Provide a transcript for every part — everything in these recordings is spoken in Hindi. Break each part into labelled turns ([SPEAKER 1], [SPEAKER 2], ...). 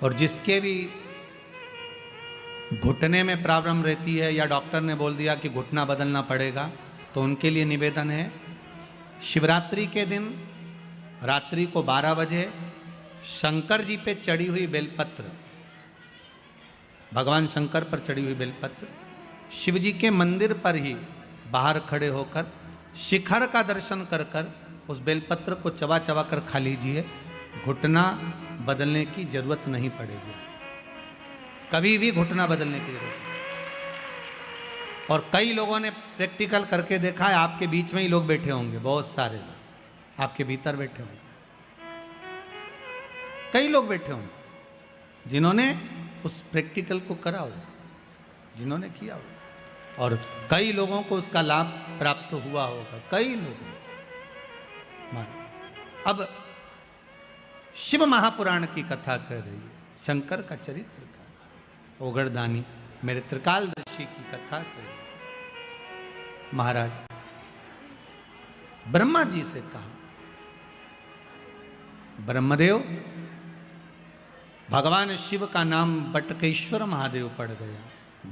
[SPEAKER 1] और जिसके भी घुटने में प्रॉब्लम रहती है या डॉक्टर ने बोल दिया कि घुटना बदलना पड़ेगा, तो उनके लिए निवेदन है, शिवरात्रि के दिन रात्रि को 12 बजे शंकर जी पे चढ़ी हुई बेलपत्र, भगवान शंकर पर चढ़ी हुई बेलपत्र, शिव जी के मंदिर पर ही बाहर खड़े होकर शिखर का दर्शन कर कर उस बेलपत्र को चबा चबा कर खा लीजिए। घुटना बदलने की जरूरत नहीं पड़ेगी, कभी भी घुटना बदलने की जरूरत नहीं। और कई लोगों ने प्रैक्टिकल करके देखा है, आपके बीच में ही लोग बैठे होंगे, बहुत सारे लोग आपके भीतर बैठे होंगे, कई लोग बैठे होंगे जिन्होंने उस प्रैक्टिकल को करा होगा, जिन्होंने किया होगा, और कई लोगों को उसका लाभ प्राप्त हुआ होगा, कई लोगों को। अब शिव महापुराण की कथा कर रही है, शंकर का चरित्र का, ओगरदानी मेरे त्रिकालदर्शी की कथा कर रही है। महाराज ब्रह्मा जी से कहा, ब्रह्मदेव, भगवान शिव का नाम बटकेश्वर महादेव पड़ गया,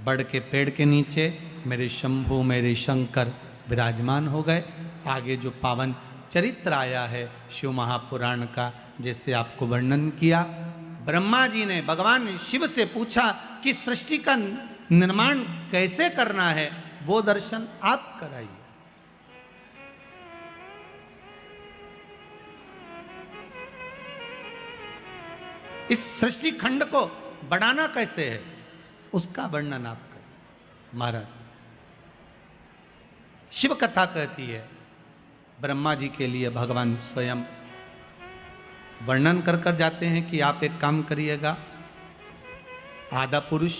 [SPEAKER 1] बड़ के पेड़ के नीचे मेरे शंभु मेरे शंकर विराजमान हो गए। आगे जो पावन चरित्र आया है शिव महापुराण का, जैसे आपको वर्णन किया, ब्रह्मा जी ने भगवान शिव से पूछा कि सृष्टि का निर्माण कैसे करना है, वो दर्शन आप कराइए। इस सृष्टि खंड को बढ़ाना कैसे है, उसका वर्णन आप करें। महाराज शिव कथा कहती है, ब्रह्मा जी के लिए भगवान स्वयं वर्णन कर कर जाते हैं कि आप एक काम करिएगा, आधा पुरुष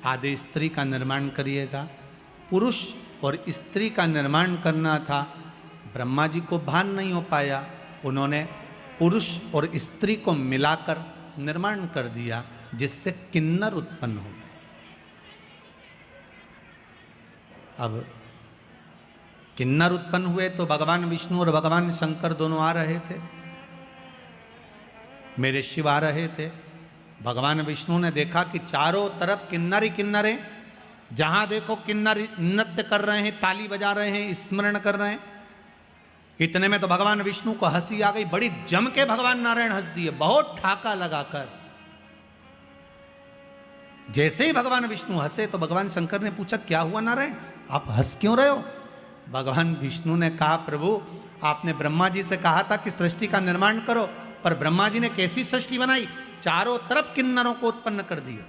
[SPEAKER 1] आधे स्त्री का निर्माण करिएगा। पुरुष और स्त्री का निर्माण करना था, ब्रह्मा जी को भान नहीं हो पाया, उन्होंने पुरुष और स्त्री को मिलाकर निर्माण कर दिया, जिससे किन्नर उत्पन्न हो गए। अब किन्नर उत्पन्न हुए तो भगवान विष्णु और भगवान शंकर दोनों आ रहे थे, मेरे शिव आ रहे थे। भगवान विष्णु ने देखा कि चारों तरफ किन्नर ही किन्नर हैं, जहां देखो किन्नर नृत्य कर रहे हैं, ताली बजा रहे हैं, स्मरण कर रहे हैं। इतने में तो भगवान विष्णु को हंसी आ गई, बड़ी जम के भगवान नारायण हंस दिए, बहुत ठाका लगाकर। जैसे ही भगवान विष्णु हंसे तो भगवान शंकर ने पूछा, क्या हुआ नारायण, आप हंस क्यों रहे हो? भगवान विष्णु ने कहा, प्रभु आपने ब्रह्मा जी से कहा था कि सृष्टि का निर्माण करो, पर ब्रह्मा जी ने कैसी सृष्टि बनाई, चारों तरफ किन्नरों को उत्पन्न कर दिया।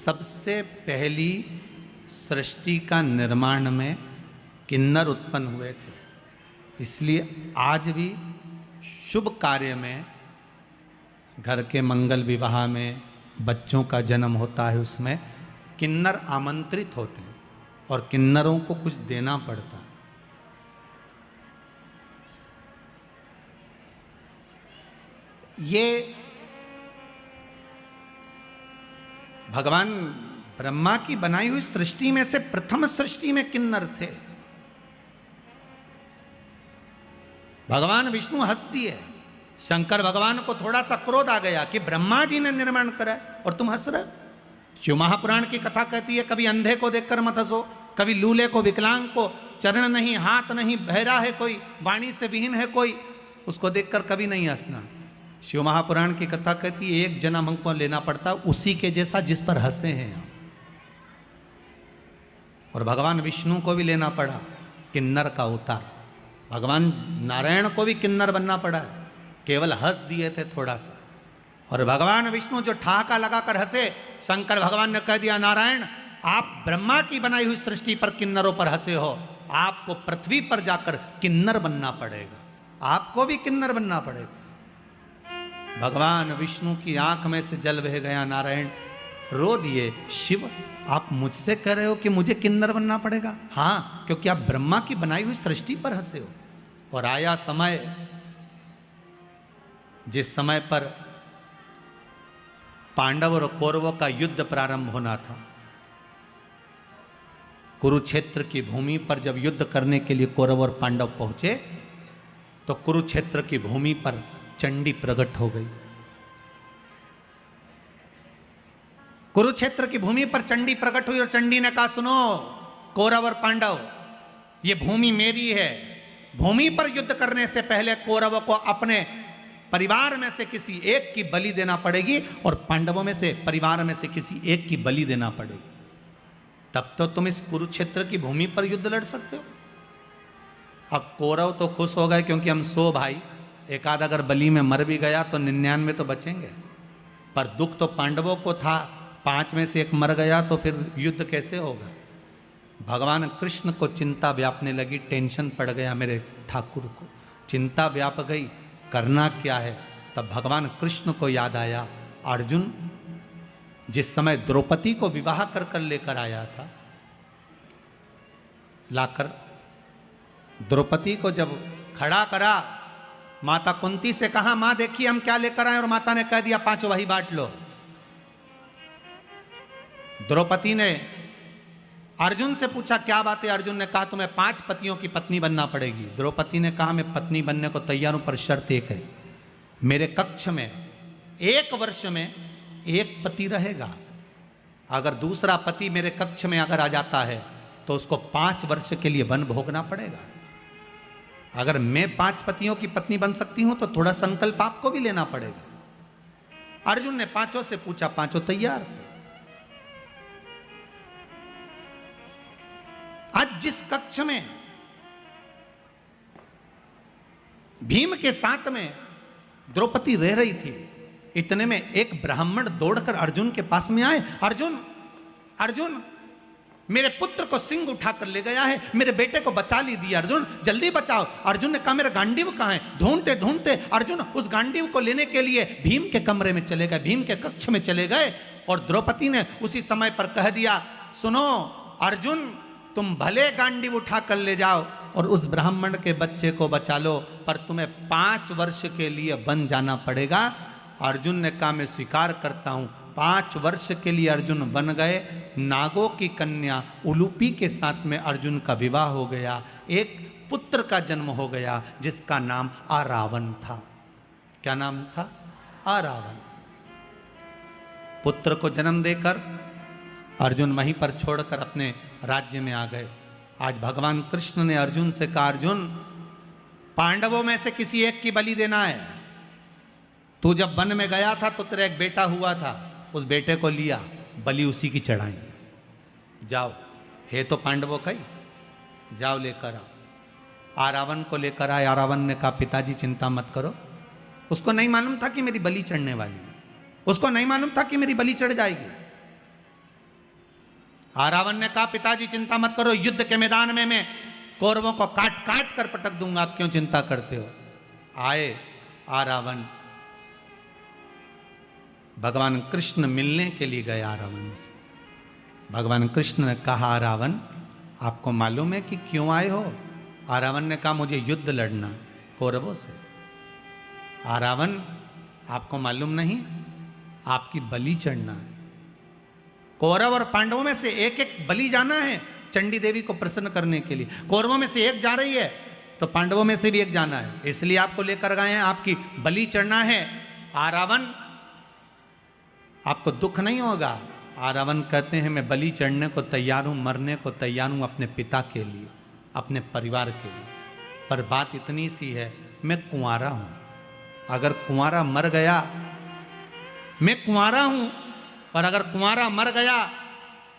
[SPEAKER 1] सबसे पहली सृष्टि का निर्माण में किन्नर उत्पन्न हुए थे, इसलिए आज भी शुभ कार्य में, घर के मंगल विवाह में, बच्चों का जन्म होता है, उसमें किन्नर आमंत्रित होते हैं और किन्नरों को कुछ देना पड़ता है। ये भगवान ब्रह्मा की बनाई हुई सृष्टि में से प्रथम सृष्टि में किन्नर थे। भगवान विष्णु हंस दिए, शंकर भगवान को थोड़ा सा क्रोध आ गया कि ब्रह्मा जी ने निर्माण करा और तुम हंस रहे। शिव महापुराण की कथा कहती है, कभी अंधे को देखकर मत हंसो, कभी लूले को, विकलांग को, चरण नहीं, हाथ नहीं, बहरा है कोई, वाणी से विहीन है कोई, उसको देखकर कभी नहीं हंसना। शिव महापुराण की कथा कहती है, एक जन्म हमको लेना पड़ता उसी के जैसा जिस पर हंसे हैं हम। और भगवान विष्णु को भी लेना पड़ा किन्नर का अवतार, भगवान नारायण को भी किन्नर बनना पड़ा, केवल हंस दिए थे थोड़ा सा। और भगवान विष्णु जो ठहाका लगाकर हंसे, शंकर भगवान ने कह दिया, नारायण आप ब्रह्मा की बनाई हुई सृष्टि पर किन्नरों पर हंसे हो, आपको पृथ्वी पर जाकर किन्नर बनना पड़ेगा, आपको भी किन्नर बनना पड़ेगा। भगवान विष्णु की आंख में से जल बह गया, नारायण रो दिए, शिव आप मुझसे कह रहे हो कि मुझे किन्नर बनना पड़ेगा? हाँ, क्योंकि आप ब्रह्मा की बनाई हुई सृष्टि पर हंसे हो। और आया समय, जिस समय पर पांडव और कौरवों का युद्ध प्रारंभ होना था, कुरुक्षेत्र की भूमि पर जब युद्ध करने के लिए कौरव और पांडव पहुंचे, तो कुरुक्षेत्र की भूमि पर चंडी प्रकट हो गई। कुरुक्षेत्र की भूमि पर चंडी प्रकट हुई और चंडी ने कहा, सुनो कौरव और पांडव, ये भूमि मेरी है। भूमि पर युद्ध करने से पहले कौरवों को अपने परिवार में से किसी एक की बलि देना पड़ेगी और पांडवों में से परिवार में से किसी एक की बलि देना पड़ेगी, तब तो तुम इस कुरुक्षेत्र की भूमि पर युद्ध लड़ सकते हो। अब कौरव तो खुश हो गए क्योंकि हम 100 भाई, एक आध अगर बलि में मर भी गया तो 99 तो बचेंगे। पर दुख तो पांडवों को था, 5 में से एक मर गया तो फिर युद्ध कैसे होगा। भगवान कृष्ण को चिंता व्यापने लगी, टेंशन पड़ गया मेरे ठाकुर को, चिंता व्याप गई, करना क्या है। तब भगवान कृष्ण को याद आया, अर्जुन जिस समय द्रौपदी को विवाह कर कर लेकर आया था, लाकर द्रौपदी को जब खड़ा करा, माता कुंती से कहा, मां देखिए हम क्या लेकर आए, और माता ने कह दिया 5 वही बांट लो। द्रौपदी ने अर्जुन से पूछा क्या बात है। अर्जुन ने कहा तुम्हें 5 पतियों की पत्नी बनना पड़ेगी। द्रौपदी ने कहा मैं पत्नी बनने को तैयार हूं, पर शर्त एक है, मेरे कक्ष में 1 वर्ष में 1 पति रहेगा। अगर दूसरा पति मेरे कक्ष में अगर आ जाता है तो उसको 5 वर्ष के लिए वन भोगना पड़ेगा। अगर मैं 5 पतियों की पत्नी बन सकती हूं तो थोड़ा संकल्प आपको भी लेना पड़ेगा। अर्जुन ने 5 से पूछा, 5 तैयार थे। आज जिस कक्ष में भीम के साथ में द्रौपदी रह रही थी, इतने में एक ब्राह्मण दौड़कर अर्जुन के पास में आए। अर्जुन अर्जुन मेरे पुत्र को सिंह उठाकर ले गया है, मेरे बेटे को बचा लीजिए अर्जुन, जल्दी बचाओ। अर्जुन ने कहा मेरा गांडीव कहाँ है। ढूंढते ढूंढते अर्जुन उस गांडीव को लेने के लिए भीम के कमरे में चले गए, भीम के कक्ष में चले गए। और द्रौपदी ने उसी समय पर कह दिया, सुनो अर्जुन तुम भले गांडीव उठा कर ले जाओ और उस ब्राह्मण के बच्चे को बचा लो, पर तुम्हें 5 वर्ष के लिए वन जाना पड़ेगा। अर्जुन ने कहा मैं स्वीकार करता हूं। 5 वर्ष के लिए अर्जुन वन गए। नागों की कन्या उलूपी के साथ में अर्जुन का विवाह हो गया, एक पुत्र का जन्म हो गया जिसका नाम आरावन था। क्या नाम था? आरावन। पुत्र को जन्म देकर अर्जुन वहीं पर छोड़कर अपने राज्य में आ गए। आज भगवान कृष्ण ने अर्जुन से कहा, अर्जुन पांडवों में से किसी एक की बलि देना है। तू जब वन में गया था तो तेरा एक बेटा हुआ था, उस बेटे को लिया, बलि उसी की चढ़ाएंगे। जाओ, है तो पांडवों का ही, जाओ लेकर आओ। आरावन को लेकर आए। आरावन ने कहा पिताजी चिंता मत करो। उसको नहीं मालूम था कि मेरी बलि चढ़ने वाली है, उसको नहीं मालूम था कि मेरी बलि चढ़ जाएगी। आरावन ने कहा पिताजी चिंता मत करो, युद्ध के मैदान में मैं कौरवों को काट काट कर पटक दूंगा, आप क्यों चिंता करते हो। आए आरावन, भगवान कृष्ण मिलने के लिए गए आरावन से। भगवान कृष्ण ने कहा आरावन आपको मालूम है कि क्यों आए हो। आरावन ने कहा मुझे युद्ध लड़ना कौरवों से। आरावन आपको मालूम नहीं, आपकी बलि चढ़ना है। कौरव और पांडवों में से एक एक बलि जाना है चंडी देवी को प्रसन्न करने के लिए। कौरवों में से एक जा रही है तो पांडवों में से भी एक जाना है, इसलिए आपको लेकर गए हैं, आपकी बलि चढ़ना है। आरावन आपको दुख नहीं होगा। आरावन कहते हैं मैं बलि चढ़ने को तैयार हूं, मरने को तैयार हूं अपने पिता के लिए, अपने परिवार के लिए। पर बात इतनी सी है, मैं कुंवारा हूं। अगर कुंवारा मर गया, मैं कुंवारा हूं, और अगर कुंवारा मर गया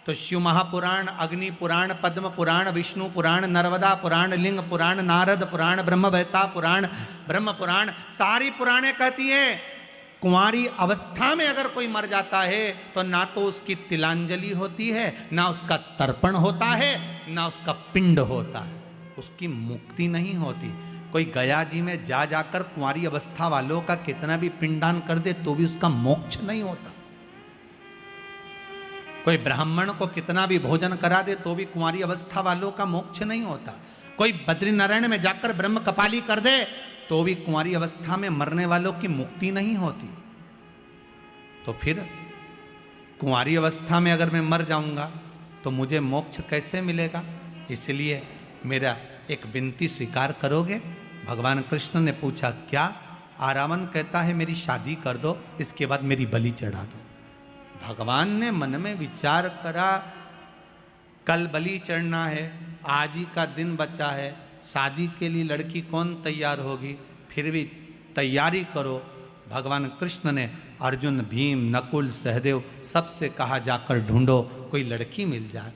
[SPEAKER 1] तो शिव महापुराण, अग्नि पुराण, पद्म पुराण, विष्णु पुराण, नर्मदा पुराण, लिंग पुराण, नारद पुराण, ब्रह्मवेत्ता पुराण, ब्रह्म पुराण, सारी पुराणें कहती हैं कुंवारी अवस्था में अगर कोई मर जाता है तो ना तो उसकी तिलांजलि होती है, ना उसका तर्पण होता है, ना उसका पिंड होता है, उसकी मुक्ति नहीं होती। कोई गया जी में जा जाकर कुंवारी अवस्था वालों का कितना भी पिंडदान कर दे तो भी उसका मोक्ष नहीं होता। कोई ब्राह्मण को कितना भी भोजन करा दे तो भी कुंवारी अवस्था वालों का मोक्ष नहीं होता। कोई बद्रीनारायण में जाकर ब्रह्म कपाली कर दे तो भी कुंवारी अवस्था में मरने वालों की मुक्ति नहीं होती। तो फिर कुंवारी अवस्था में अगर मैं मर जाऊंगा तो मुझे मोक्ष कैसे मिलेगा। इसलिए मेरा एक विनती स्वीकार करोगे, भगवान कृष्ण ने पूछा क्या? रावण कहता है मेरी शादी कर दो, इसके बाद मेरी बलि चढ़ा दो। भगवान ने मन में विचार करा, कल बलि चढ़ना है, आज ही का दिन बचा है, शादी के लिए लड़की कौन तैयार होगी, फिर भी तैयारी करो। भगवान कृष्ण ने अर्जुन, भीम, नकुल, सहदेव सबसे कहा जाकर ढूंढो, कोई लड़की मिल जाए।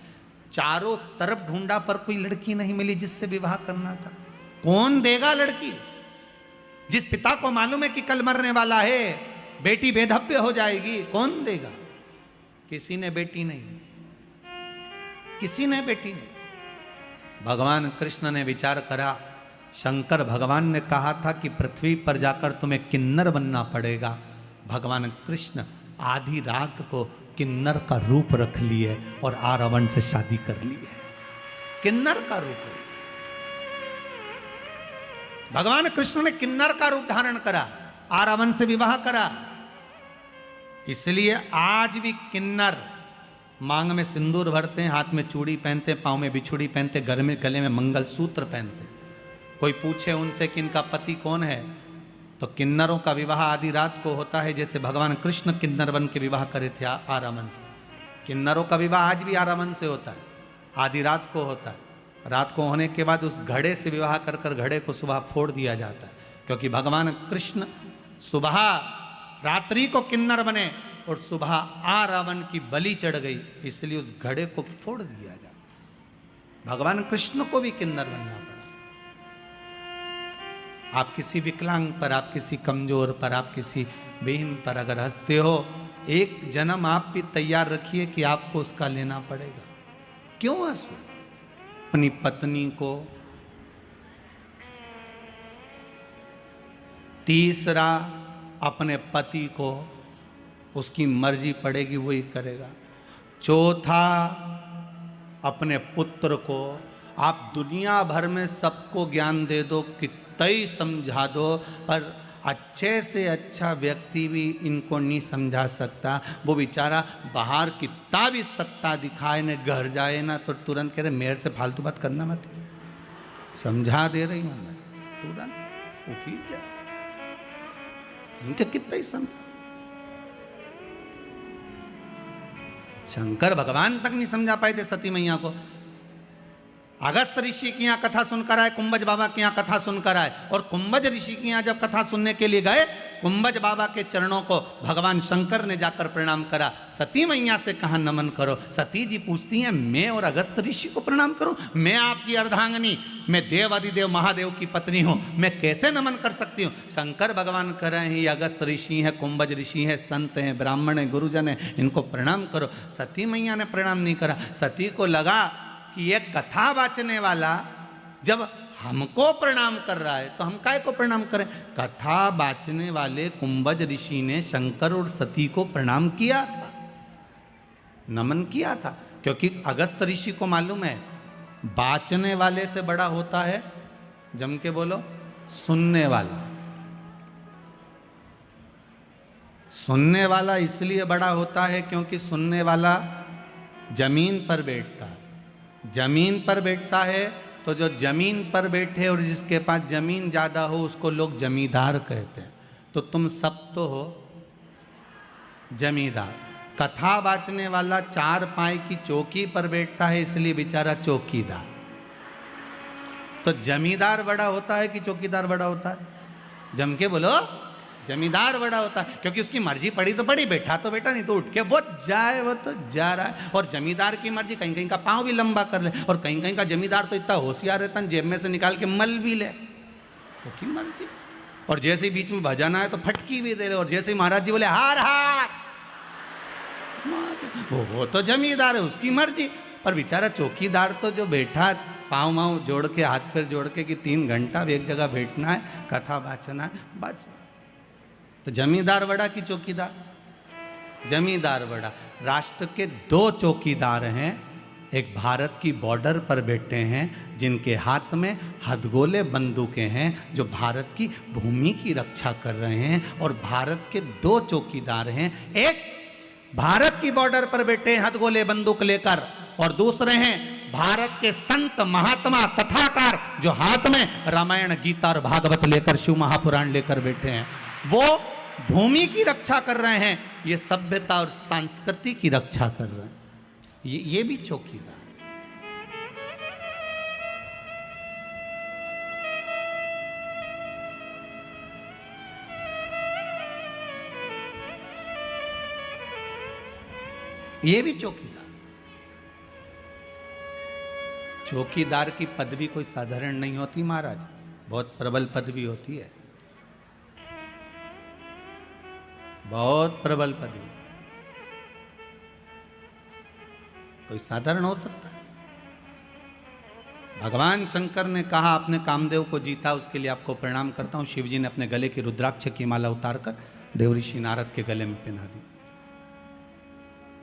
[SPEAKER 1] चारों तरफ ढूंढा पर कोई लड़की नहीं मिली जिससे विवाह करना था। कौन देगा लड़की? जिस पिता को मालूम है कि कल मरने वाला है, बेटी बेधव्य हो जाएगी, कौन देगा? किसी ने बेटी नहीं दी, किसी ने बेटी नहीं। भगवान कृष्ण ने विचार करा, शंकर भगवान ने कहा था कि पृथ्वी पर जाकर तुम्हें किन्नर बनना पड़ेगा। भगवान कृष्ण आधी रात को किन्नर का रूप रख लिए और रावण से शादी कर ली है। किन्नर का रूप, भगवान कृष्ण ने किन्नर का रूप धारण करा, रावण से विवाह करा। इसलिए आज भी किन्नर मांग में सिंदूर भरते हैं, हाथ में चूड़ी पहनते, पांव में बिछुड़ी पहनते, गले में मंगलसूत्र पहनते। कोई पूछे उनसे कि इनका पति कौन है, तो किन्नरों का विवाह आधी रात को होता है, जैसे भगवान कृष्ण किन्नर बन के विवाह करे थे रावण से। किन्नरों का विवाह आज भी रावण से होता है, आधी रात को होता है। रात को होने के बाद उस घड़े से विवाह कर कर घड़े को सुबह फोड़ दिया जाता है, क्योंकि भगवान कृष्ण सुबह रात्रि को किन्नर बने और सुबह रावण की बलि चढ़ गई, इसलिए उस घड़े को फोड़ दिया जाता। भगवान कृष्ण को भी किन्नर बनना पड़ा। आप किसी विकलांग पर, आप किसी कमजोर पर, आप किसी बहन पर अगर हंसते हो, एक जन्म आप भी तैयार रखिए कि आपको उसका लेना पड़ेगा। क्यों हंसो? अपनी पत्नी को, तीसरा अपने पति को, उसकी मर्जी पड़ेगी वही करेगा। चौथा अपने पुत्र को। आप दुनिया भर में सबको ज्ञान दे दो, कितना ही समझा दो, पर अच्छे से अच्छा व्यक्ति भी इनको नहीं समझा सकता। वो बेचारा बाहर कितना भी सत्ता दिखाए न, घर जाए ना तो तुरंत कह रहे मेरे से फालतू बात करना मत, समझा दे रही हूं मैं, तुरंत वो की क्या, इनके कितना ही समझा। शंकर भगवान तक नहीं समझा पाए थे सती मैया को। अगस्त ऋषि की यहाँ कथा सुनकर आए, कुंभज बाबा की यहाँ कथा सुनकर आए, और कुंभज ऋषि की यहाँ जब कथा सुनने के लिए गए, कुंभज बाबा के चरणों को भगवान शंकर ने जाकर प्रणाम करा। सती मैया से कहा नमन करो। सती जी पूछती हैं मैं और अगस्त ऋषि को प्रणाम करूं? मैं आपकी अर्धांगिनी, मैं देव अधिदेव महादेव की पत्नी हूं, मैं कैसे नमन कर सकती हूं? शंकर भगवान कर रहे हैं, ये अगस्त ऋषि हैं, कुंभज ऋषि हैं, संत हैं, ब्राह्मण हैं, गुरुजन हैं, इनको प्रणाम करो। सती मैया ने प्रणाम नहीं करा। सती को लगा कि ये कथा वाचने वाला जब हमको प्रणाम कर रहा है तो हम काय को प्रणाम करें। कथा वाचने वाले कुंभज ऋषि ने शंकर और सती को प्रणाम किया था, नमन किया था, क्योंकि अगस्त ऋषि को मालूम है वाचने वाले से बड़ा होता है, जम के बोलो, सुनने वाला। सुनने वाला इसलिए बड़ा होता है क्योंकि सुनने वाला जमीन पर बैठता है। जमीन पर बैठता है तो जो जमीन पर बैठे और जिसके पास जमीन ज़्यादा हो उसको लोग जमींदार कहते हैं। तो तुम सब तो हो जमींदार। कथा वाचने वाला चार पाए की चौकी पर बैठता है, इसलिए बेचारा चौकीदार। तो जमींदार बड़ा होता है कि चौकीदार बड़ा होता है? जम के बोलो, जमींदार बड़ा होता है, क्योंकि उसकी मर्जी पड़ी तो पड़ी, बैठा तो बैठा, नहीं तो उठ के वो जाए, वो तो जा रहा है। और जमींदार की मर्जी कहीं कहीं का पाँव भी लंबा कर ले, और कहीं कहीं का जमींदार तो इतना होशियार रहता है जेब में से निकाल के मल भी ले, उसकी मर्जी। और जैसे ही बीच में भजन आए तो फटकी भी दे रहे, और जैसे ही महाराज जी बोले हार हार, वो तो जमींदार है, उसकी मर्जी। पर बेचारा चौकीदार तो जो बैठा पाँव माँव जोड़ के, हाथ पैर जोड़ के कि 3 घंटा एक जगह बैठना है, कथा वाचना है, बच। तो जमींदार बड़ा कि चौकीदार? जमींदार बड़ा। राष्ट्र के 2 चौकीदार हैं, एक भारत की बॉर्डर पर बैठे हैं जिनके हाथ में हथगोले बंदूकें हैं, जो भारत की भूमि की रक्षा कर रहे हैं। और भारत के 2 चौकीदार हैं, एक भारत की बॉर्डर पर बैठे हथगोले बंदूक लेकर, और दूसरे हैं भारत के संत महात्मा कथाकार जो हाथ में रामायण गीता और भागवत लेकर शिव महापुराण लेकर बैठे हैं, वो भूमि की रक्षा कर रहे हैं, ये सभ्यता और संस्कृति की रक्षा कर रहे हैं। ये भी चौकीदार। ये भी चौकीदार। चौकीदार की पदवी कोई साधारण नहीं होती महाराज, बहुत प्रबल पदवी होती है, बहुत प्रबल पदवी। कोई साधारण हो सकता है? भगवान शंकर ने कहा आपने कामदेव को जीता, उसके लिए आपको प्रणाम करता हूं। शिवजी ने अपने गले की रुद्राक्ष की माला उतारकर देवऋषि नारद के गले में पहना दी।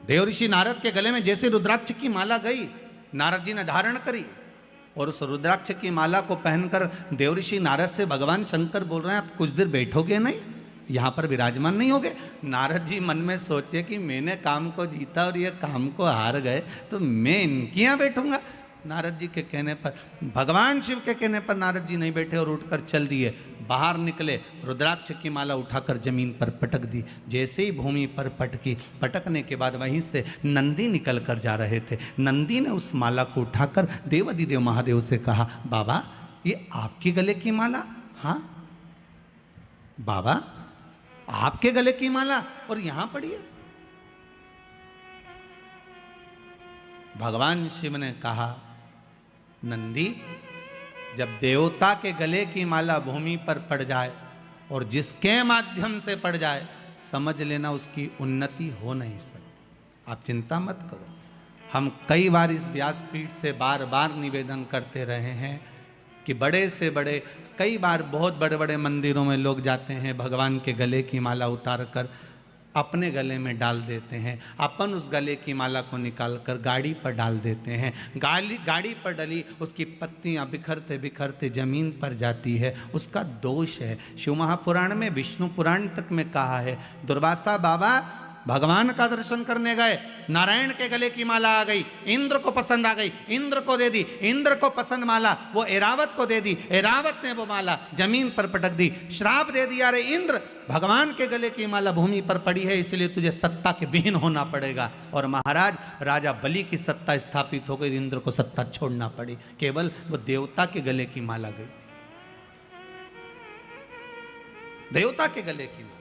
[SPEAKER 1] देवऋषि नारद के गले में जैसे रुद्राक्ष की माला गई, नारद जी ने धारण करी, और उस रुद्राक्ष की माला को पहनकर देवऋषि नारद से भगवान शंकर बोल रहे हैं आप कुछ देर बैठोगे नहीं, यहाँ पर विराजमान नहीं होगे? नारद जी मन में सोचे कि मैंने काम को जीता और ये काम को हार गए, तो मैं इनके यहाँ बैठूंगा। नारद जी के कहने पर, भगवान शिव के कहने पर नारद जी नहीं बैठे और उठकर चल दिए। बाहर निकले, रुद्राक्ष की माला उठाकर जमीन पर पटक दी। जैसे ही भूमि पर पटकी, पटकने के बाद वहीं से नंदी निकल कर जा रहे थे। नंदी ने उस माला को उठाकर देवाधिदेव महादेव से कहा, बाबा ये आपके गले की माला? हाँ बाबा आपके गले की माला, और यहां पड़ी है। भगवान शिव ने कहा, नंदी जब देवता के गले की माला भूमि पर पड़ जाए और जिसके माध्यम से पड़ जाए, समझ लेना उसकी उन्नति हो नहीं सकती। आप चिंता मत करो। हम कई बार इस व्यासपीठ से बार बार निवेदन करते रहे हैं कि बड़े से बड़े, कई बार बहुत बड़े बड़े मंदिरों में लोग जाते हैं, भगवान के गले की माला उतार कर अपने गले में डाल देते हैं। अपन उस गले की माला को निकाल कर गाड़ी पर डाल देते हैं। गाड़ी पर डली उसकी पत्तियां बिखरते बिखरते जमीन पर जाती है, उसका दोष है। शिव महापुराण में, विष्णु पुराण तक में कहा है, दुर्वासा बाबा भगवान का दर्शन करने गए, नारायण के गले की माला आ गई, इंद्र को पसंद आ गई, इंद्र को दे दी, इंद्र को पसंद माला वो एरावत को दे दी, एरावत ने वो माला जमीन पर पटक दी, श्राप दे दिया, अरे इंद्र भगवान के गले की माला भूमि पर पड़ी है, इसलिए तुझे सत्ता के विहीन होना पड़ेगा। और महाराज राजा बलि की सत्ता स्थापित हो गई, इंद्र को सत्ता छोड़ना पड़ी, केवल वो देवता के गले की माला गई थी, देवता के गले की माला।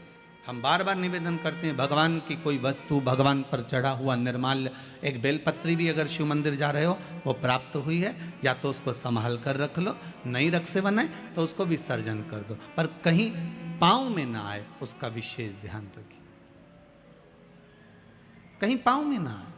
[SPEAKER 1] हम बार बार निवेदन करते हैं, भगवान की कोई वस्तु, भगवान पर चढ़ा हुआ निर्माल्य, एक बेलपत्री भी अगर शिव मंदिर जा रहे हो वो प्राप्त हुई है, या तो उसको संभाल कर रख लो, नहीं रख से बनाए तो उसको विसर्जन कर दो, पर कहीं पांव में ना आए, उसका विशेष ध्यान रखिए, कहीं पांव में ना आए।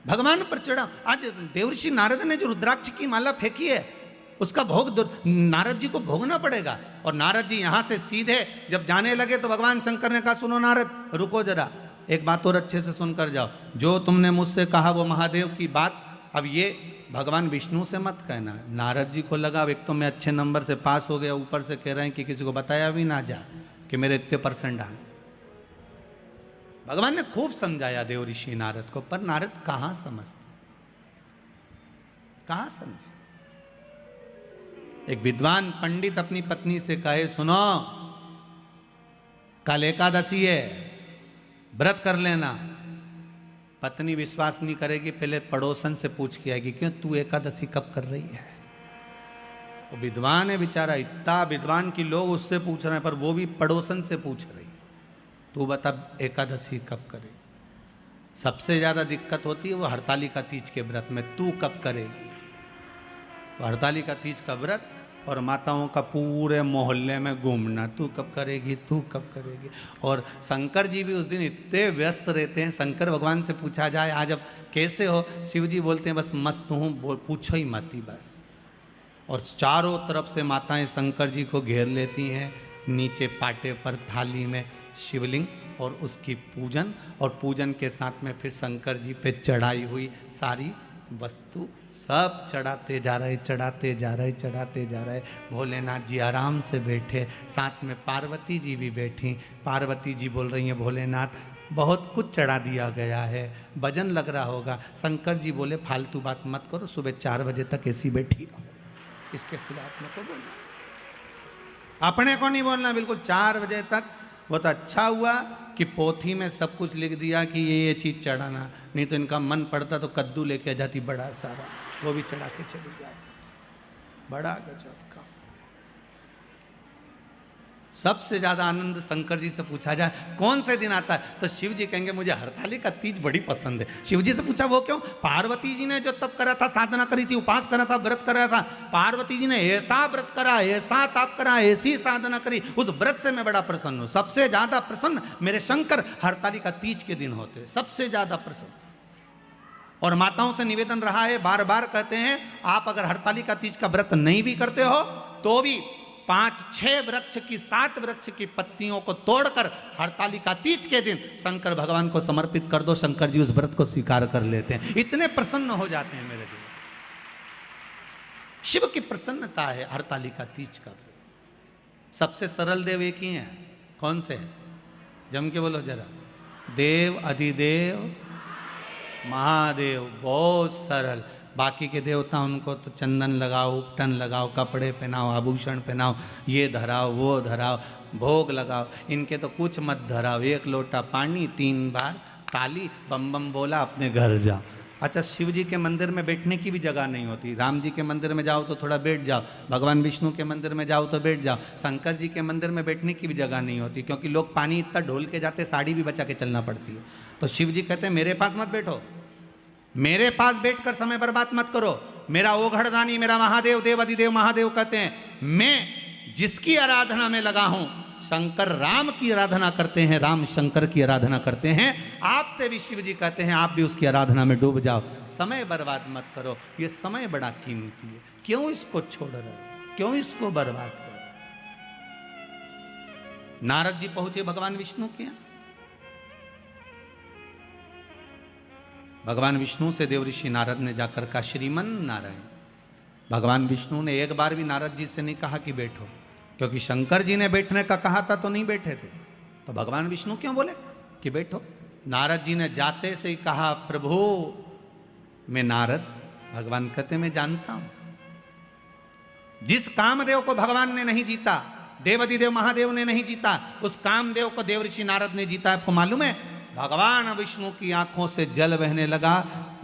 [SPEAKER 1] भगवान पर चढ़ा, आज देवर्षि नारद ने जो रुद्राक्ष की माला फेंकी है, उसका भोग नारद जी को भोगना पड़ेगा। और नारद जी यहां से सीधे जब जाने लगे तो भगवान शंकर ने कहा, सुनो नारद, रुको जरा, एक बात और अच्छे से सुनकर जाओ, जो तुमने मुझसे कहा वो महादेव की बात अब ये भगवान विष्णु से मत कहना। नारद जी को लगा, एक तो मैं अच्छे नंबर से पास हो गया, ऊपर से कह रहे हैं कि किसी को बताया भी ना जा कि मेरे इतने परसेंट आए। भगवान ने खूब समझाया देवऋषि नारद को, पर नारद कहां समझते, कहां समझे। एक विद्वान पंडित अपनी पत्नी से कहे, सुनो कल एकादशी है, व्रत कर लेना। पत्नी विश्वास नहीं करेगी, पहले पड़ोसन से पूछ के आएगी, क्यों तू एकादशी कब कर रही है। वो विद्वान है बेचारा, इतना विद्वान की लोग उससे पूछ रहे हैं, पर वो भी पड़ोसन से पूछ रही, तू बता एकादशी कब करे। सबसे ज्यादा दिक्कत होती है वो हरतालिका तीज के व्रत में, तू कब करेगी। हरतालिका तीज का व्रत और माताओं का पूरे मोहल्ले में घूमना, तू कब करेगी, तू कब करेगी। और शंकर जी भी उस दिन इतने व्यस्त रहते हैं, शंकर भगवान से पूछा जाए आज अब कैसे हो, शिव जी बोलते हैं बस मस्त हूँ, पूछो ही मत ही बस। और चारों तरफ से माताएं शंकर जी को घेर लेती हैं, नीचे पाटे पर थाली में शिवलिंग और उसकी पूजन, और पूजन के साथ में फिर शंकर जी पे चढ़ाई हुई सारी वस्तु सब चढ़ाते जा रहे, चढ़ाते जा रहे, चढ़ाते जा रहे। भोलेनाथ जी आराम से बैठे, साथ में पार्वती जी भी बैठी। पार्वती जी बोल रही हैं, भोलेनाथ बहुत कुछ चढ़ा दिया गया है, वजन लग रहा होगा। शंकर जी बोले फालतू बात मत करो, सुबह 4 बजे तक ऐसी बैठी रहो, इसके सिवा अपने को बोलना, अपने को नहीं बोलना बिल्कुल 4 बजे तक। वो तो अच्छा हुआ कि पोथी में सब कुछ लिख दिया कि ये चीज़ चढ़ाना, नहीं तो इनका मन पड़ता तो कद्दू लेके आ जाती बड़ा सारा, वो भी चढ़ा के चली जाती। बड़ा गजब का। सबसे ज्यादा आनंद शंकर जी से पूछा जाए कौन से दिन आता है, तो शिव जी कहेंगे मुझे हरताली का तीज बड़ी पसंद है। शिव जी से पूछा वो क्यों? पार्वती जी ने जो तप करा था, साधना करी थी, उपास करा था, व्रत करा था, पार्वती जी ने ऐसा व्रत करा, ऐसा तप करा, ऐसी साधना करी, उस व्रत से मैं बड़ा प्रसन्न हूं। सबसे ज्यादा प्रसन्न मेरे शंकर हरताली का तीज के दिन होते, सबसे ज्यादा प्रसन्न। और माताओं से निवेदन रहा है, बार बार कहते हैं, आप अगर हरताली का तीज का व्रत नहीं भी करते हो तो भी 5-6 वृक्ष की 7 वृक्ष की पत्तियों को तोड़कर हरताली का तीज के दिन शंकर भगवान को समर्पित कर दो, शंकर जी उस व्रत को स्वीकार कर लेते हैं, इतने प्रसन्न हो जाते हैं मेरे दिल। शिव की प्रसन्नता है हरताली का तीज का। सबसे सरल देव एक ही है, कौन से है? जम के बोलो जरा। देव अधिदेव महादेव, बहुत सरल। बाकी के देवता उनको तो चंदन लगाओ, उपटन लगाओ, कपड़े पहनाओ, आभूषण पहनाओ, ये धराओ वो धराओ, भोग लगाओ। इनके तो कुछ मत धराओ, 1 लोटा पानी, 3 बार ताली, बम बम बोला, अपने घर जाओ। अच्छा, शिव जी के मंदिर में बैठने की भी जगह नहीं होती। राम जी के मंदिर में जाओ तो थोड़ा बैठ जाओ, भगवान विष्णु के मंदिर में जाओ तो बैठ जाओ, शंकर जी के मंदिर में बैठने की भी जगह नहीं होती, क्योंकि लोग पानी इतना ढोल के जाते, साड़ी भी बचा के चलना पड़ती है। तो शिव जी कहते हैं मेरे पास मत बैठो, मेरे पास बैठकर समय बर्बाद मत करो। मेरा ओघड़दानी, मेरा महादेव, देव अधिदेव महादेव कहते हैं, मैं जिसकी आराधना में लगा हूं, शंकर राम की आराधना करते हैं, राम शंकर की आराधना करते हैं। आपसे भी शिव जी कहते हैं आप भी उसकी आराधना में डूब जाओ, समय बर्बाद मत करो, ये समय बड़ा कीमती है, क्यों इसको छोड़ रहे हो, क्यों इसको बर्बाद करो। नारद जी पहुंचे भगवान विष्णु के यहां। भगवान विष्णु से देवऋषि नारद ने जाकर कहा, श्रीमन नारायण। भगवान विष्णु ने एक बार भी नारद जी से नहीं कहा कि बैठो, क्योंकि शंकर जी ने बैठने का कहा था तो नहीं बैठे थे, तो भगवान विष्णु क्यों बोले कि बैठो। नारद जी ने जाते से ही कहा, प्रभु मैं नारद। भगवान कहते मैं जानता हूं, जिस कामदेव को भगवान ने नहीं जीता, देवाधिदेव महादेव ने नहीं जीता, उस कामदेव को देवऋषि नारद ने जीता। आपको मालूम है, भगवान विष्णु की आंखों से जल बहने लगा,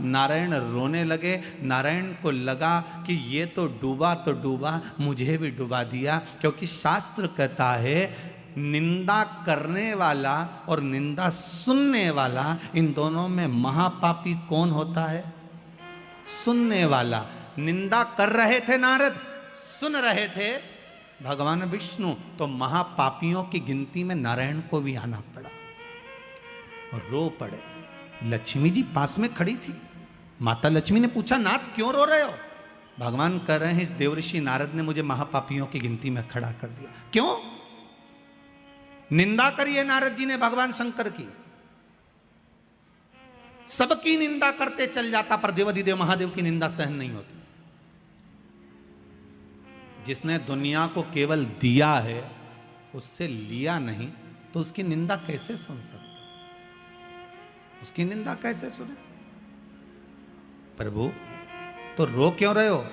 [SPEAKER 1] नारायण रोने लगे। नारायण को लगा कि ये तो डूबा, मुझे भी डुबा दिया, क्योंकि शास्त्र कहता है निंदा करने वाला और निंदा सुनने वाला, इन दोनों में महापापी कौन होता है? सुनने वाला। निंदा कर रहे थे नारद, सुन रहे थे भगवान विष्णु, तो महापापियों की गिनती में नारायण को भी आना पड़ा और रो पड़े। लक्ष्मी जी पास में खड़ी थी। माता लक्ष्मी ने पूछा, नाथ क्यों रो रहे हो? भगवान कह रहे हैं, इस देवऋषि नारद ने मुझे महापापियों की गिनती में खड़ा कर दिया। क्यों? निंदा करी है नारद जी ने भगवान शंकर की, सबकी निंदा करते चल जाता, पर देवाधिदेव महादेव की निंदा सहन नहीं होती। जिसने दुनिया को केवल दिया है, उससे लिया नहीं, तो उसकी निंदा कैसे सुन सकते? उसकी निंदा कैसे सुने? प्रभु तो रो क्यों रहे हो?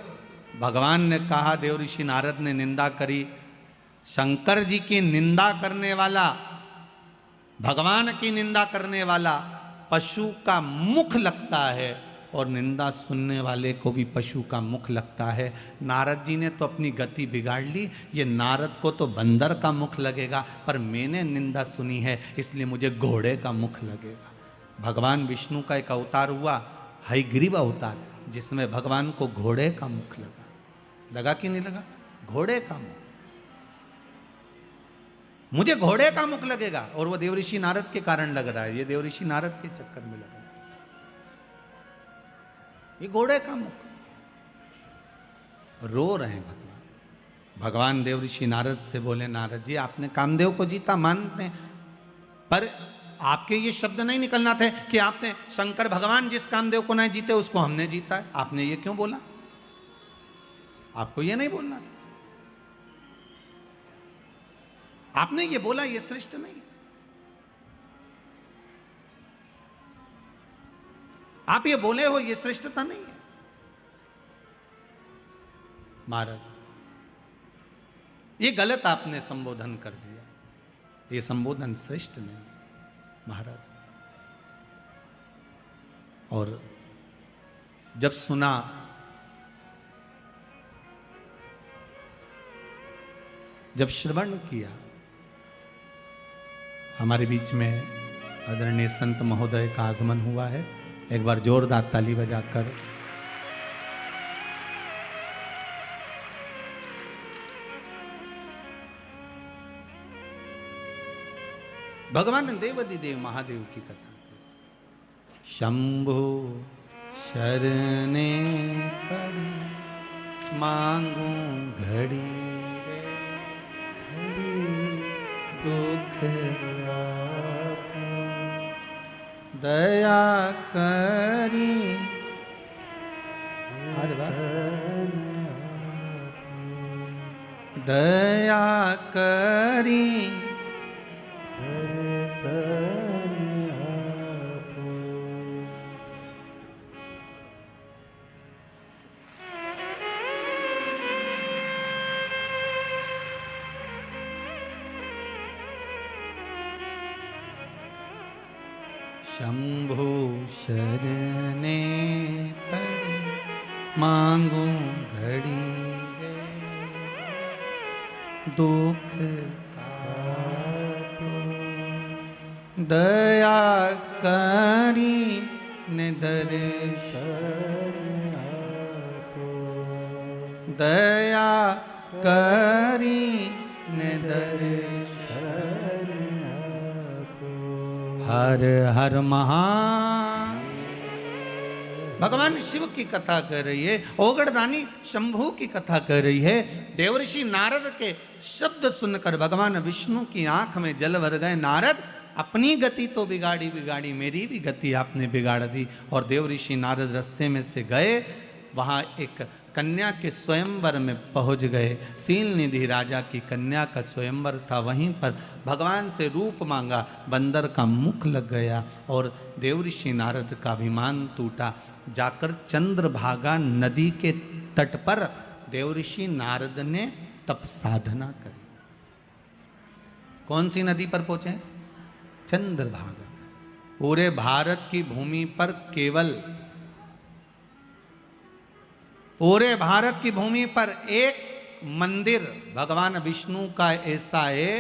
[SPEAKER 1] भगवान ने कहा, देवऋषि नारद ने निंदा करी। शंकर जी की निंदा करने वाला, भगवान की निंदा करने वाला पशु का मुख लगता है, और निंदा सुनने वाले को भी पशु का मुख लगता है। नारद जी ने तो अपनी गति बिगाड़ ली। ये नारद को तो बंदर का मुख लगेगा, पर मैंने निंदा सुनी है इसलिए मुझे घोड़े का मुख लगेगा। भगवान विष्णु का एक अवतार हुआ, हयग्रीव अवतार, जिसमें भगवान को घोड़े का मुख लगा कि नहीं लगा? घोड़े का मुख, मुझे घोड़े का मुख लगेगा, और वो देवऋषि नारद के कारण लग रहा है। ये देवऋषि नारद के चक्कर में लग रहा है, ये घोड़े का मुख। रो रहे हैं भगवान। भगवान देवऋषि नारद से बोले, नारद जी आपने कामदेव को जीता मानते हैं, पर आपके ये शब्द नहीं निकलना थे कि आपने शंकर भगवान जिस कामदेव को नहीं जीते उसको हमने जीता है। आपने ये क्यों बोला? आपको ये नहीं बोलना था। आपने ये बोला, ये श्रेष्ठ नहीं। आप ये बोले हो, ये श्रेष्ठता नहीं है महाराज, ये गलत आपने संबोधन कर दिया, ये संबोधन श्रेष्ठ नहीं महाराज। और जब सुना जब श्रवण किया, हमारे बीच में आदरणीय संत महोदय का आगमन हुआ है, एक बार जोरदार ताली बजाकर भगवान देवाधिदेव महादेव की कथा। शंभु शरणे पड़ी मांगू घड़ी दुख दया करी। दया करी शंभु शरणे पड़ी मांगू घड़ी दुख दया करी ने दया करी ने हर हर महा। भगवान शिव की कथा कर रही है, ओगड़दानी शंभू की कथा कर रही है। देवर्षि नारद के शब्द सुनकर भगवान विष्णु की आंख में जल भर गए। नारद, अपनी गति तो बिगाड़ी बिगाड़ी, मेरी भी गति आपने बिगाड़ दी। और देवर्षि नारद रास्ते में से गए, वहां एक कन्या के स्वयंवर में पहुंच गए। सील निधि राजा की कन्या का स्वयंवर था, वहीं पर भगवान से रूप मांगा, बंदर का मुख लग गया और देवर्षि नारद का अभिमान टूटा। जाकर चंद्रभागा नदी के तट पर देवर्षि नारद ने तप साधना करी। कौन सी नदी पर पहुंचे? चंद्रभागा। पूरे भारत की भूमि पर केवल, पूरे भारत की भूमि पर एक मंदिर भगवान विष्णु का ऐसा है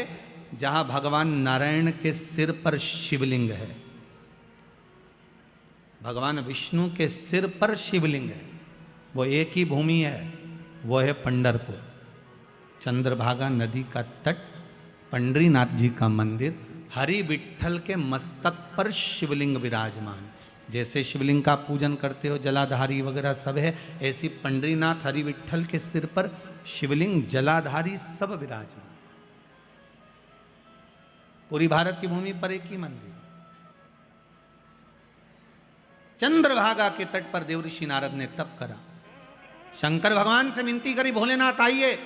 [SPEAKER 1] जहां भगवान नारायण के सिर पर शिवलिंग है। भगवान विष्णु के सिर पर शिवलिंग है, वो एक ही भूमि है, वो है पंढरपुर। चंद्रभागा नदी का तट, पंडरीनाथ जी का मंदिर, हरि विठ्ठल के मस्तक पर शिवलिंग विराजमान। जैसे शिवलिंग का पूजन करते हो, जलाधारी वगैरह सब है, ऐसी पंडरीनाथ हरि विठ्ठल के सिर पर शिवलिंग, जलाधारी सब विराजमान। पूरी भारत की भूमि पर एक ही मंदिर। चंद्रभागा के तट पर देवर्षि नारद ने तप करा। शंकर भगवान से विनती करी, भोलेनाथ आइए।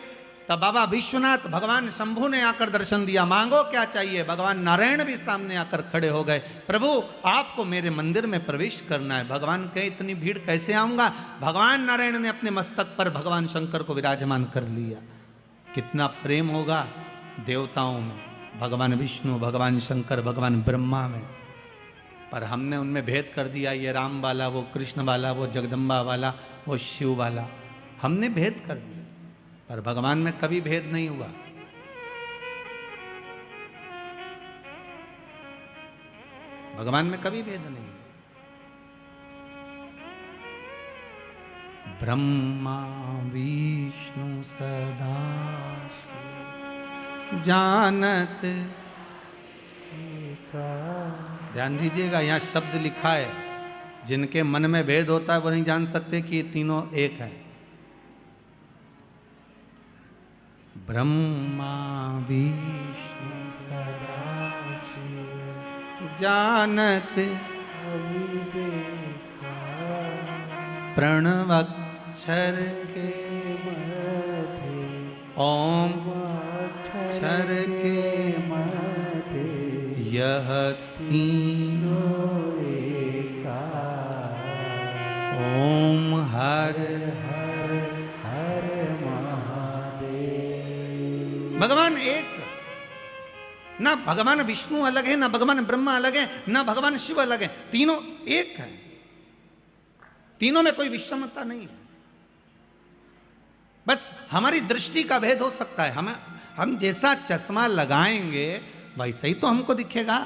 [SPEAKER 1] तब बाबा विश्वनाथ, भगवान शंभु ने आकर दर्शन दिया। मांगो क्या चाहिए? भगवान नारायण भी सामने आकर खड़े हो गए। प्रभु, आपको मेरे मंदिर में प्रवेश करना है। भगवान कहे, इतनी भीड़ कैसे आऊंगा? भगवान नारायण ने अपने मस्तक पर भगवान शंकर को विराजमान कर लिया। कितना प्रेम होगा देवताओं में, भगवान विष्णु, भगवान शंकर, भगवान ब्रह्मा में। पर हमने उनमें भेद कर दिया, ये राम वाला, वो कृष्ण वाला, वो जगदम्बा वाला, वो शिव वाला, हमने भेद कर दिया। पर भगवान में कभी भेद नहीं हुआ। भगवान में कभी भेद नहीं। ब्रह्मा विष्णु सदा जानत। ध्यान दीजिएगा, यहाँ शब्द लिखा है, जिनके मन में भेद होता है वो नहीं जान सकते कि ये तीनों एक है। ब्रह्मा विष्णु सदा जानत प्रणवाक्षर के ओम अक्षर के यह तीनों भगवान एक, ना भगवान विष्णु अलग है, ना भगवान ब्रह्मा अलग है, ना भगवान शिव अलग है, तीनों एक है। तीनों में कोई विषमता नहीं है। बस हमारी दृष्टि का भेद हो सकता है। हम जैसा चश्मा लगाएंगे वैसा ही तो हमको दिखेगा।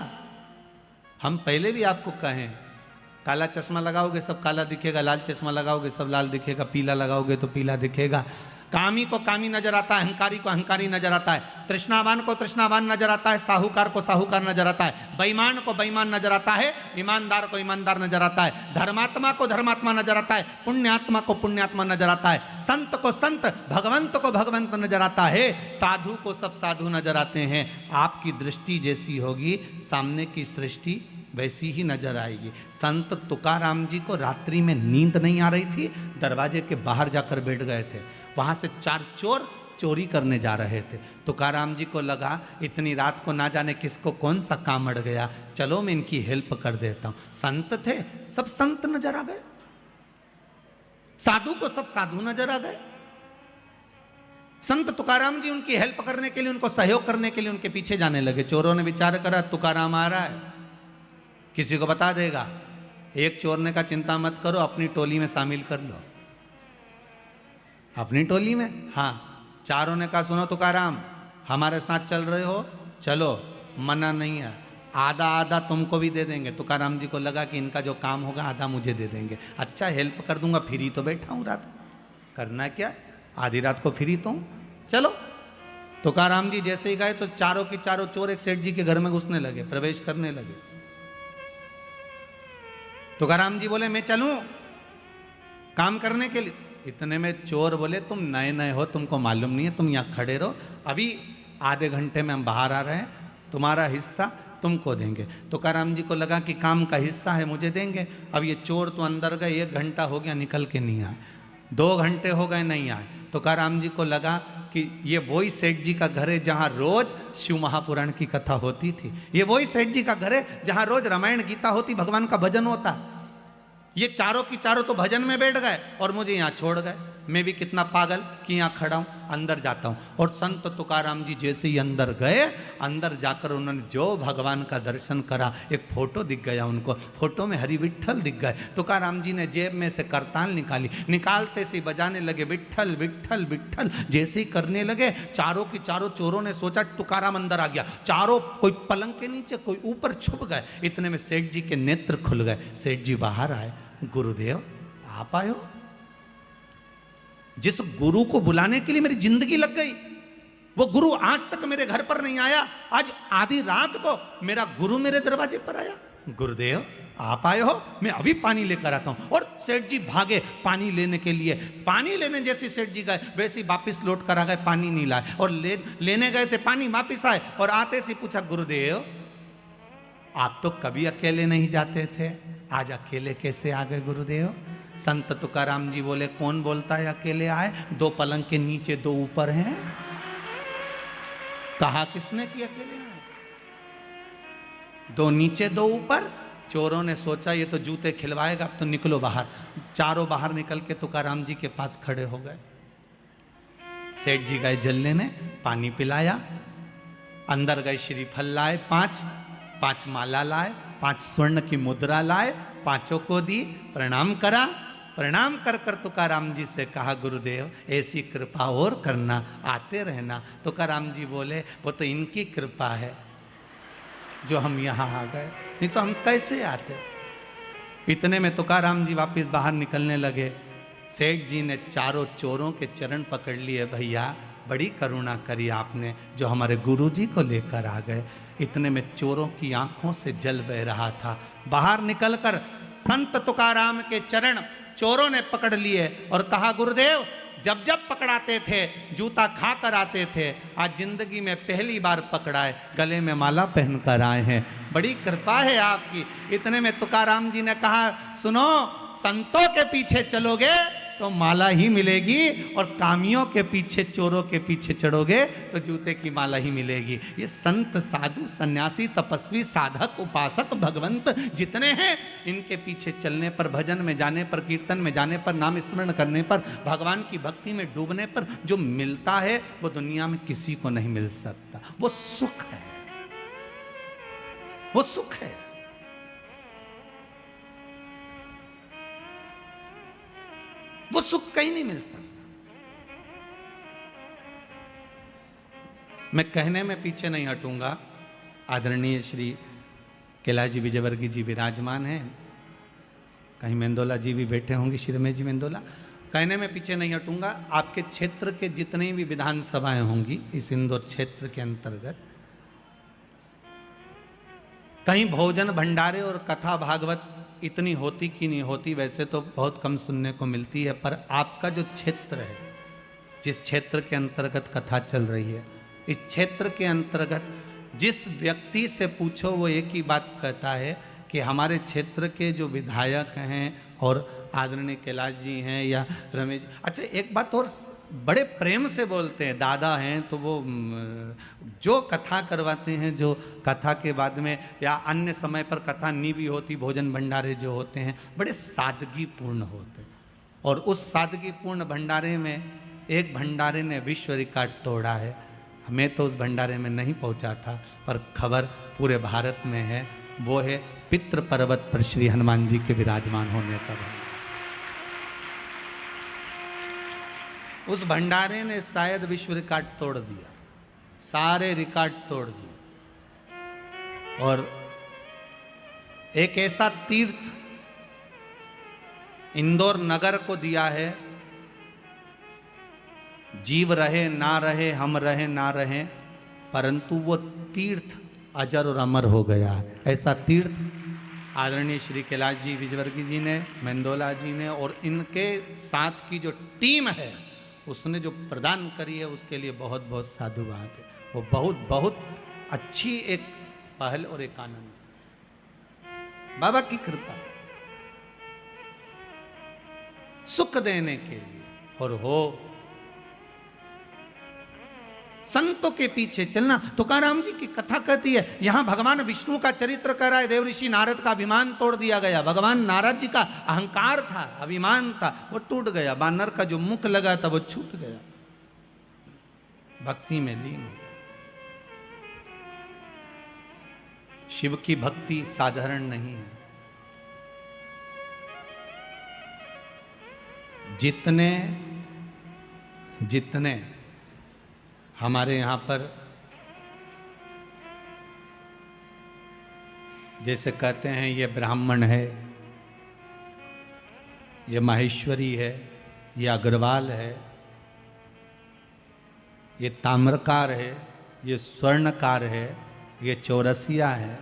[SPEAKER 1] हम पहले भी आपको कहें, काला चश्मा लगाओगे सब काला दिखेगा, लाल चश्मा लगाओगे सब लाल दिखेगा, पीला लगाओगे तो पीला दिखेगा। कामी को कामी नजर आता है, अहंकारी को अहंकारी नजर आता है, तृष्णावान को तृष्णावान नजर आता है, साहूकार को साहूकार नजर आता है, बेईमान को बेईमान नजर आता है, ईमानदार को ईमानदार नजर आता है, धर्मात्मा को धर्मात्मा नजर आता है, पुण्यात्मा को पुण्यात्मा नजर आता है, संत को संत, भगवंत को भगवंत नजर आता है, साधु को सब साधु नजर आते हैं। आपकी दृष्टि जैसी होगी सामने की सृष्टि वैसी ही नजर आएगी। संत तुकाराम जी को रात्रि में नींद नहीं आ रही थी, दरवाजे के बाहर जाकर बैठ गए थे। वहां से 4 चोर चोरी करने जा रहे थे। तुकाराम जी को लगा इतनी रात को ना जाने किसको कौन सा काम अड़ गया, चलो मैं इनकी हेल्प कर देता हूं। संत थे, सब संत नजर आ गए, साधु को सब साधु नजर आ गए। संत तुकाराम जी उनकी हेल्प करने के लिए, उनको सहयोग करने के लिए उनके पीछे जाने लगे। चोरों ने विचार करा तुकाराम आ रहा है, किसी को बता देगा। एक चोर ने कहा चिंता मत करो, अपनी टोली में शामिल कर लो। अपनी टोली में? हाँ। चारों ने कहा सुनो तुकाराम, हमारे साथ चल रहे हो, चलो, मना नहीं है, आधा आधा तुमको भी दे देंगे। तुकाराम जी को लगा कि इनका जो काम होगा आधा मुझे दे देंगे। अच्छा, हेल्प कर दूंगा, फ्री तो बैठा हूं रात को, करना क्या, आधी रात को फ्री तो हूं, चलो। तुकाराम जी जैसे ही गए तो चारों के चारों चोर एक सेठ जी के घर में घुसने लगे, प्रवेश करने लगे। तुकाराम जी बोले मैं चलूं काम करने के लिए। इतने में चोर बोले तुम नए नए हो, तुमको मालूम नहीं है, तुम यहाँ खड़े रहो, अभी आधे घंटे में हम बाहर आ रहे हैं, तुम्हारा हिस्सा तुमको देंगे। तुकाराम जी को लगा कि काम का हिस्सा है, मुझे देंगे। अब ये चोर तो अंदर गए, 1 घंटा हो गया निकल के नहीं आए, 2 घंटे हो गए नहीं आए। तुकाराम जी को लगा कि ये वही सेठ जी का घर है जहाँ रोज शिव महापुराण की कथा होती थी, ये वही सेठ जी का घर है जहाँ रोज रामायण गीता होती, भगवान का भजन होता। ये चारों की चारों तो भजन में बैठ गए और मुझे यहाँ छोड़ गए। मैं भी कितना पागल कि यहाँ खड़ा हूँ, अंदर जाता हूँ। और संत तुकाराम जी जैसे ही अंदर गए, अंदर जाकर उन्होंने जो भगवान का दर्शन करा, एक फोटो दिख गया उनको, फोटो में हरि विट्ठल दिख गए। तुकाराम जी ने जेब में से करताल निकाली, निकालते से बजाने लगे विट्ठल विट्ठल विट्ठल। जैसे ही करने लगे, चारों की चारों चोरों ने सोचा तुकाराम अंदर आ गया, चारों कोई पलंग के नीचे, कोई ऊपर छुप गए। इतने में सेठ जी के नेत्र खुल गए, सेठ जी बाहर आए, गुरुदेव आप आए हो। जिस गुरु को बुलाने के लिए मेरी जिंदगी लग गई, वो गुरु आज तक मेरे घर पर नहीं आया, आज आधी रात को मेरा गुरु मेरे दरवाजे पर आया। गुरुदेव आप आए हो, मैं अभी पानी लेकर आता हूं। और सेठ जी भागे पानी लेने के लिए। पानी लेने जैसे सेठ जी गए, वैसे ही वापिस लौट कर आ गए, पानी नहीं लाए। और लेने गए थे पानी, वापिस आए और आते से पूछा गुरुदेव आप तो कभी अकेले नहीं जाते थे, आज अकेले कैसे आ गए गुरुदेव। संत तुकाराम जी बोले कौन बोलता है अकेले आए, 2 पलंग के नीचे 2 ऊपर हैं, कहा किसने कि अकेले आए, 2 नीचे 2 ऊपर। चोरों ने सोचा ये तो जूते खिलवाएगा, अब तो निकलो बाहर। चारों बाहर निकल के तुकाराम जी के पास खड़े हो गए। सेठ जी गए जल लेने, पानी पिलाया, अंदर गए श्रीफल लाए 5 माला लाए, 5 स्वर्ण की मुद्रा लाए, 5 को दी, प्रणाम करा। प्रणाम कर कर तुकाराम जी से कहा गुरुदेव ऐसी कृपा और करना, आते रहना। तुकाराम जी बोले वो तो इनकी कृपा है जो हम यहाँ आ गए, नहीं तो हम कैसे आते। इतने में तुकाराम जी वापस बाहर निकलने लगे। सेठ जी ने चारों चोरों के चरण पकड़ लिए, भैया बड़ी करुणा करी आपने जो हमारे गुरुजी को लेकर आ गए। इतने में चोरों की आंखों से जल बह रहा था। बाहर निकलकर संत तुकाराम के चरण चोरों ने पकड़ लिए और कहा गुरुदेव जब जब पकड़ाते थे जूता खा कर आते थे, आज जिंदगी में पहली बार पकड़ाए, गले में माला पहनकर आए हैं, बड़ी कृपा है आपकी। इतने में तुकाराम जी ने कहा सुनो, संतों के पीछे चलोगे तो माला ही मिलेगी, और कामियों के पीछे, चोरों के पीछे चढ़ोगे तो जूते की माला ही मिलेगी। ये संत, साधु, सन्यासी, तपस्वी, साधक, उपासक, भगवंत जितने हैं, इनके पीछे चलने पर, भजन में जाने पर, कीर्तन में जाने पर, नाम स्मरण करने पर, भगवान की भक्ति में डूबने पर जो मिलता है वो दुनिया में किसी को नहीं मिल सकता। वो सुख है, वो सुख है। वो सुख कहीं नहीं मिल सकता। मैं कहने में पीछे नहीं हटूंगा। आदरणीय श्री कैलाश जी विजयवर्गीय जी विराजमान हैं, कहीं मेंदोला जी भी बैठे होंगे, श्रीरमेश जी मेंदोला। कहने में पीछे नहीं हटूंगा। आपके क्षेत्र के जितनी भी विधानसभाएं होंगी इस इंदौर क्षेत्र के अंतर्गत, कहीं भोजन भंडारे और कथा भागवत इतनी होती कि नहीं होती, वैसे तो बहुत कम सुनने को मिलती है, पर आपका जो क्षेत्र है, जिस क्षेत्र के अंतर्गत कथा चल रही है, इस क्षेत्र के अंतर्गत जिस व्यक्ति से पूछो वो एक ही बात कहता है कि हमारे क्षेत्र के जो विधायक हैं और आदरणीय कैलाश जी हैं या रमेश, अच्छा एक बात और बड़े प्रेम से बोलते हैं, दादा हैं तो वो जो कथा करवाते हैं, जो कथा के बाद में या अन्य समय पर कथा नहीं भी होती, भोजन भंडारे जो होते हैं बड़े सादगीपूर्ण होते हैं। और उस सादगीपूर्ण भंडारे में एक भंडारे ने विश्व रिकॉर्ड तोड़ा है। मैं तो उस भंडारे में नहीं पहुंचा था, पर खबर पूरे भारत में है। वो है पितृ पर्वत पर श्री हनुमान जी के विराजमान होने का। उस भंडारे ने शायद विश्व रिकॉर्ड तोड़ दिया, सारे रिकॉर्ड तोड़ दिए। और एक ऐसा तीर्थ इंदौर नगर को दिया है, जीव रहे ना रहे, हम रहे ना रहे, परंतु वो तीर्थ अजर और अमर हो गया है। ऐसा तीर्थ आदरणीय श्री कैलाश जी विजयवर्गीय जी ने, मेंदोला जी ने और इनके साथ की जो टीम है उसने जो प्रदान करी है, उसके लिए बहुत बहुत साधुवाद है। वो बहुत बहुत अच्छी एक पहल और एक आनंद, बाबा की कृपा सुख देने के लिए। और हो संतों के पीछे चलना। तुकाराम जी की कथा कहती है, यहां भगवान विष्णु का चरित्र कर रहा है, देवऋषि नारद का अभिमान तोड़ दिया गया। भगवान नारद जी का अहंकार था, अभिमान था, वो टूट गया। बानर का जो मुख लगा था वो छूट गया, भक्ति में लीन हो। शिव की भक्ति साधारण नहीं है। जितने जितने हमारे यहाँ पर जैसे कहते हैं ये ब्राह्मण है, ये माहेश्वरी है, ये अग्रवाल है, ये ताम्रकार है, ये स्वर्णकार है, ये चौरसिया है,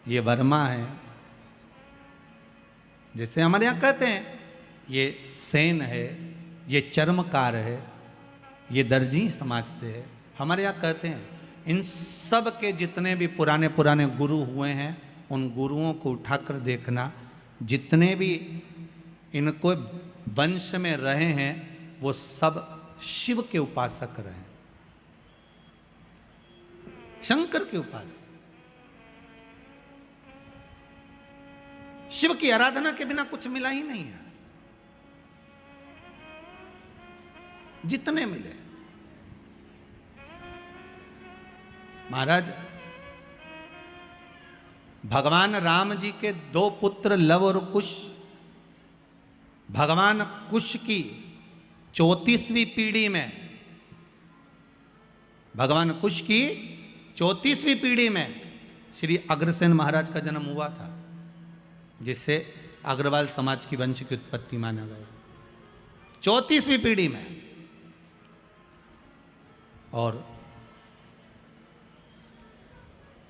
[SPEAKER 1] ये वर्मा है, जैसे हमारे यहाँ कहते हैं ये सेन है, ये चर्मकार है, ये दर्जी समाज से है। हमारे यहाँ कहते हैं इन सब के जितने भी पुराने पुराने गुरु हुए हैं, उन गुरुओं को उठाकर देखना। जितने भी इनको वंश में रहे हैं वो सब शिव के उपासक रहे, शंकर के उपासक। शिव की आराधना के बिना कुछ मिला ही नहीं है। जितने मिले महाराज, भगवान राम जी के दो पुत्र लव और कुश, भगवान कुश की 34वीं पीढ़ी में, भगवान कुश की 34वीं पीढ़ी में श्री अग्रसेन महाराज का जन्म हुआ था, जिससे अग्रवाल समाज की वंश की उत्पत्ति माना गया। 34वीं पीढ़ी में। और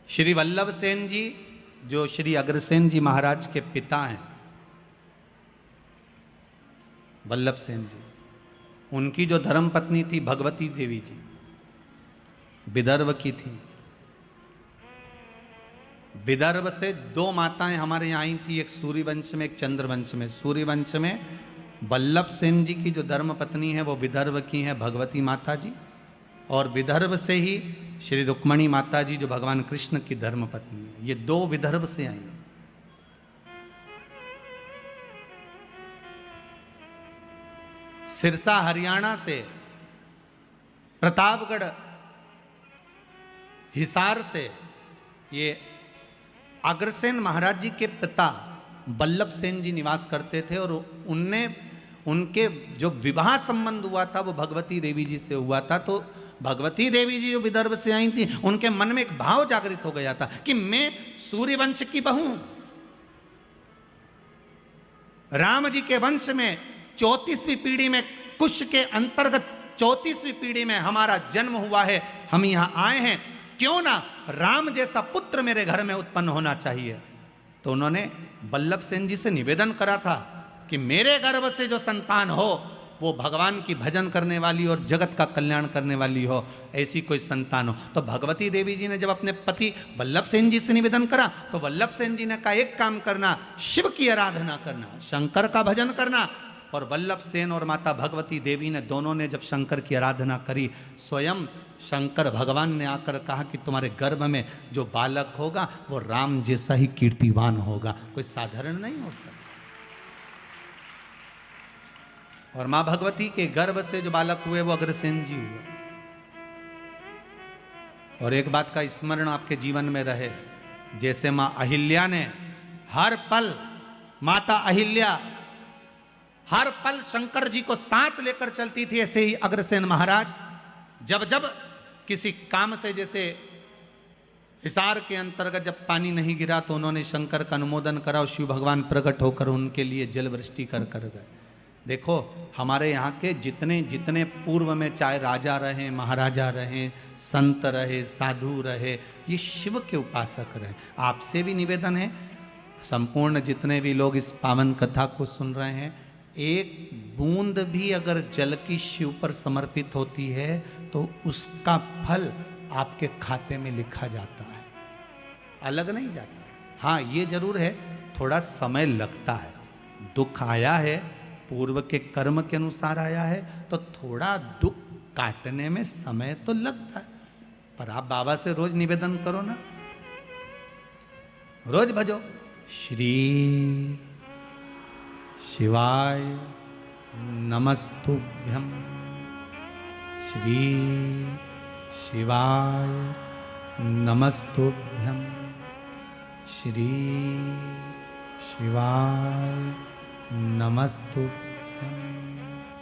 [SPEAKER 1] श्री वल्लभ सेन जी जो श्री अग्रसेन जी महाराज के पिता हैं, वल्लभ सेन जी, उनकी जो धर्मपत्नी थी भगवती देवी जी, विदर्भ की थी। विदर्भ से दो माताएं हमारे यहाँ आई थी, एक सूर्यवंश में, एक चंद्रवंश में। सूर्यवंश में वल्लभ सेन जी की जो धर्म पत्नी है वो विदर्भ की है भगवती माता जी, और विदर्भ से ही श्री रुक्मणी माता जी जो भगवान कृष्ण की धर्म पत्नी है। ये दो विदर्भ से आई। सिरसा हरियाणा से, प्रतापगढ़ हिसार से ये अग्रसेन महाराज जी के पिता वल्लभ सेन जी निवास करते थे, और उनके जो विवाह संबंध हुआ था वो भगवती देवी जी से हुआ था। तो भगवती देवी जी जो विदर्भ से आई थी, उनके मन में एक भाव जागृत हो गया था कि मैं सूर्यवंश की बहू, राम जी के वंश में 34वीं पीढ़ी में, कुश के अंतर्गत 34वीं पीढ़ी में हमारा जन्म हुआ है, हम यहां आए हैं, क्यों ना राम जैसा पुत्र मेरे घर में उत्पन्न होना चाहिए। तो उन्होंने वल्लभ सेन जी से निवेदन करा था कि मेरे गर्भ से जो संतान हो वो भगवान की भजन करने वाली और जगत का कल्याण करने वाली हो, ऐसी कोई संतान हो। तो भगवती देवी जी ने जब अपने पति वल्लभ सेन जी से निवेदन करा, तो वल्लभ सेन जी ने कहा एक काम करना, शिव की आराधना करना, शंकर का भजन करना। और वल्लभ सेन और माता भगवती देवी ने दोनों ने जब शंकर की आराधना करी, स्वयं शंकर भगवान ने आकर कहा कि तुम्हारे गर्भ में जो बालक होगा वो राम जैसा ही कीर्तिवान होगा, कोई साधारण नहीं हो सकता। और मां भगवती के गर्भ से जो बालक हुए वो अग्रसेन जी हुए। और एक बात का स्मरण आपके जीवन में रहे, जैसे मां अहिल्या ने हर पल, माता अहिल्या हर पल शंकर जी को साथ लेकर चलती थी, ऐसे ही अग्रसेन महाराज जब जब किसी काम से, जैसे हिसार के अंतर्गत जब पानी नहीं गिरा तो उन्होंने शंकर का अनुमोदन करा और शिव भगवान प्रकट होकर उनके लिए जल वृष्टि कर गए। देखो हमारे यहाँ के जितने जितने पूर्व में चाहे राजा रहे, महाराजा रहे, संत रहे, साधु रहे, ये शिव के उपासक रहे। आपसे भी निवेदन है, संपूर्ण जितने भी लोग इस पावन कथा को सुन रहे हैं, एक बूंद भी अगर जल की शिव पर समर्पित होती है तो उसका फल आपके खाते में लिखा जाता है, अलग नहीं जाता। हाँ ये जरूर है, थोड़ा समय लगता है, दुख आया है, पूर्व के कर्म के अनुसार आया है, तो थोड़ा दुख काटने में समय तो लगता है। पर आप बाबा से रोज निवेदन करो ना, रोज भजो श्री शिवाय नमस्तुभ्यं, श्री शिवाय नमस्तुभ्यं, श्री शिवाय नमस्तुभ्यं।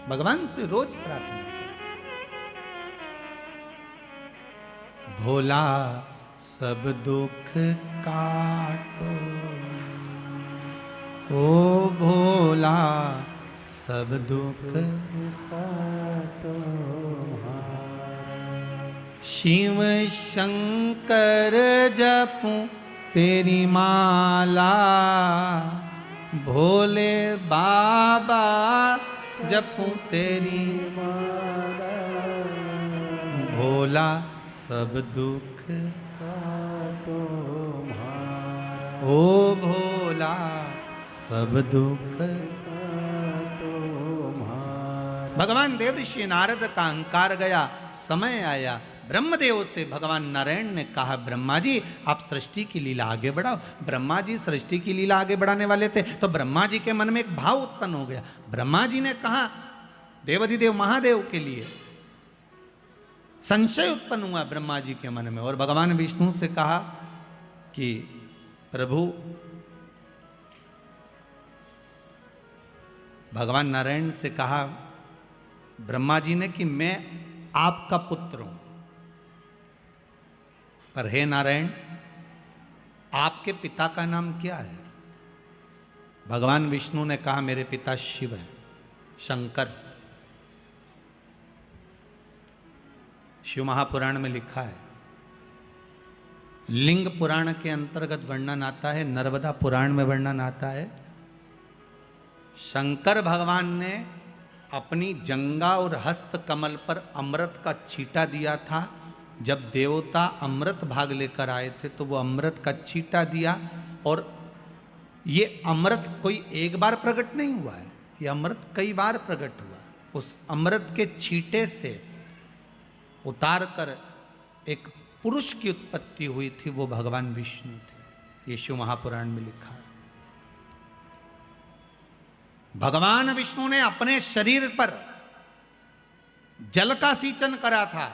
[SPEAKER 1] भगवान से रोज प्रार्थना करो। भोला सब दुख काटो, ओ भोला सब दुख काटो, शिव शंकर जपूं तेरी माला, भोले बाबा जपूं तेरी माला, भोला सब दुख काटो, ओ भोला सब दुख काटो। भगवान देव ऋषि नारद का अहंकार गया, समय आया, ब्रह्मदेव से भगवान नारायण ने कहा ब्रह्मा जी आप सृष्टि की लीला आगे बढ़ाओ। ब्रह्मा जी सृष्टि की लीला आगे बढ़ाने वाले थे, तो ब्रह्मा जी के मन में एक भाव उत्पन्न हो गया। ब्रह्मा जी ने कहा, देवाधिदेव महादेव के लिए संशय उत्पन्न हुआ ब्रह्मा जी के मन में, और भगवान विष्णु से कहा कि प्रभु, भगवान नारायण से कहा ब्रह्मा जी ने कि मैं आपका पुत्र हूं, पर हे नारायण आपके पिता का नाम क्या है? भगवान विष्णु ने कहा मेरे पिता शिव हैं, शंकर। शिव महापुराण में लिखा है, लिंग पुराण के अंतर्गत वर्णन आता है, नर्मदा पुराण में वर्णन आता है, शंकर भगवान ने अपनी जंगा और हस्त कमल पर अमृत का छींटा दिया था। जब देवता अमृत भाग लेकर आए थे तो वो अमृत का छींटा दिया, और ये अमृत कोई एक बार प्रकट नहीं हुआ है, ये अमृत कई बार प्रकट हुआ। उस अमृत के छींटे से उतार कर एक पुरुष की उत्पत्ति हुई थी, वो भगवान विष्णु थे। ये शिव महापुराण में लिखा है। भगवान विष्णु ने अपने शरीर पर जल का सींचन करा था,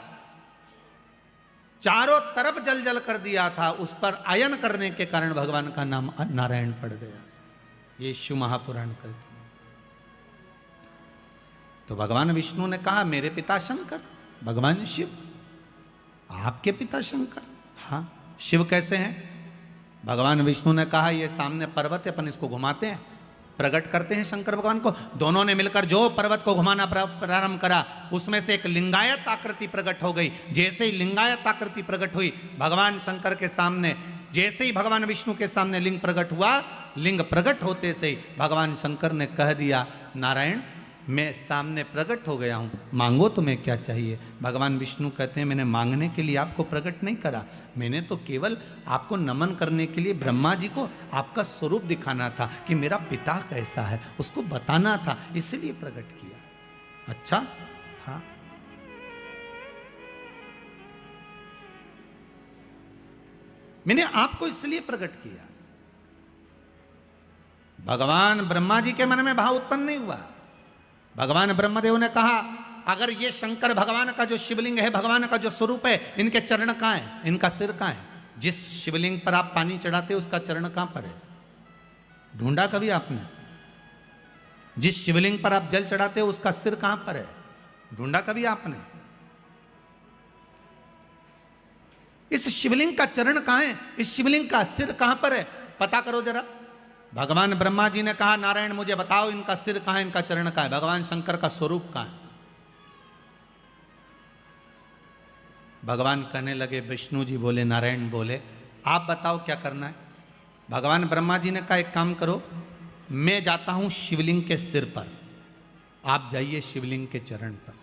[SPEAKER 1] चारों तरफ जल जल कर दिया था, उस पर आयन करने के कारण भगवान का नाम नारायण पड़ गया। ये शिव महापुराण कहते हैं। तो भगवान विष्णु ने कहा मेरे पिता शंकर, भगवान शिव, आपके पिता शंकर? हाँ। शिव कैसे हैं? भगवान विष्णु ने कहा ये सामने पर्वत है, अपन इसको घुमाते हैं, प्रकट करते हैं शंकर भगवान को। दोनों ने मिलकर जो पर्वत को घुमाना प्रारंभ करा, उसमें से एक लिंगायत आकृति प्रकट हो गई। जैसे ही लिंगायत आकृति प्रकट हुई, भगवान शंकर के सामने, जैसे ही भगवान विष्णु के सामने लिंग प्रकट हुआ, लिंग प्रकट होते से ही भगवान शंकर ने कह दिया नारायण मैं सामने प्रकट हो गया हूं, मांगो तुम्हें क्या चाहिए। भगवान विष्णु कहते हैं मैंने मांगने के लिए आपको प्रकट नहीं करा, मैंने तो केवल आपको नमन करने के लिए ब्रह्मा जी को आपका स्वरूप दिखाना था कि मेरा पिता कैसा है, उसको बताना था, इसलिए प्रकट किया। अच्छा, हाँ। मैंने आपको इसलिए प्रकट किया। भगवान ब्रह्मा जी के मन में भाव उत्पन्न नहीं हुआ। भगवान ब्रह्मदेव ने कहा अगर ये शंकर भगवान का जो शिवलिंग है, भगवान का जो स्वरूप है, इनके चरण कहाँ है, इनका सिर कहाँ है? जिस शिवलिंग पर आप पानी चढ़ाते हो उसका चरण कहाँ पर है? ढूंढा कभी आपने? जिस शिवलिंग पर आप जल चढ़ाते हो उसका सिर कहां पर है? ढूंढा कभी आपने? इस शिवलिंग का चरण कहां है? इस शिवलिंग का सिर कहां पर है? पता करो जरा। भगवान ब्रह्मा जी ने कहा नारायण मुझे बताओ इनका सिर कहां है, इनका चरण कहां है? भगवान शंकर का स्वरूप कहां है? भगवान कहने लगे, विष्णु जी बोले, नारायण बोले, आप बताओ क्या करना है? भगवान ब्रह्मा जी ने कहा एक काम करो, मैं जाता हूं शिवलिंग के सिर पर, आप जाइए शिवलिंग के चरण पर।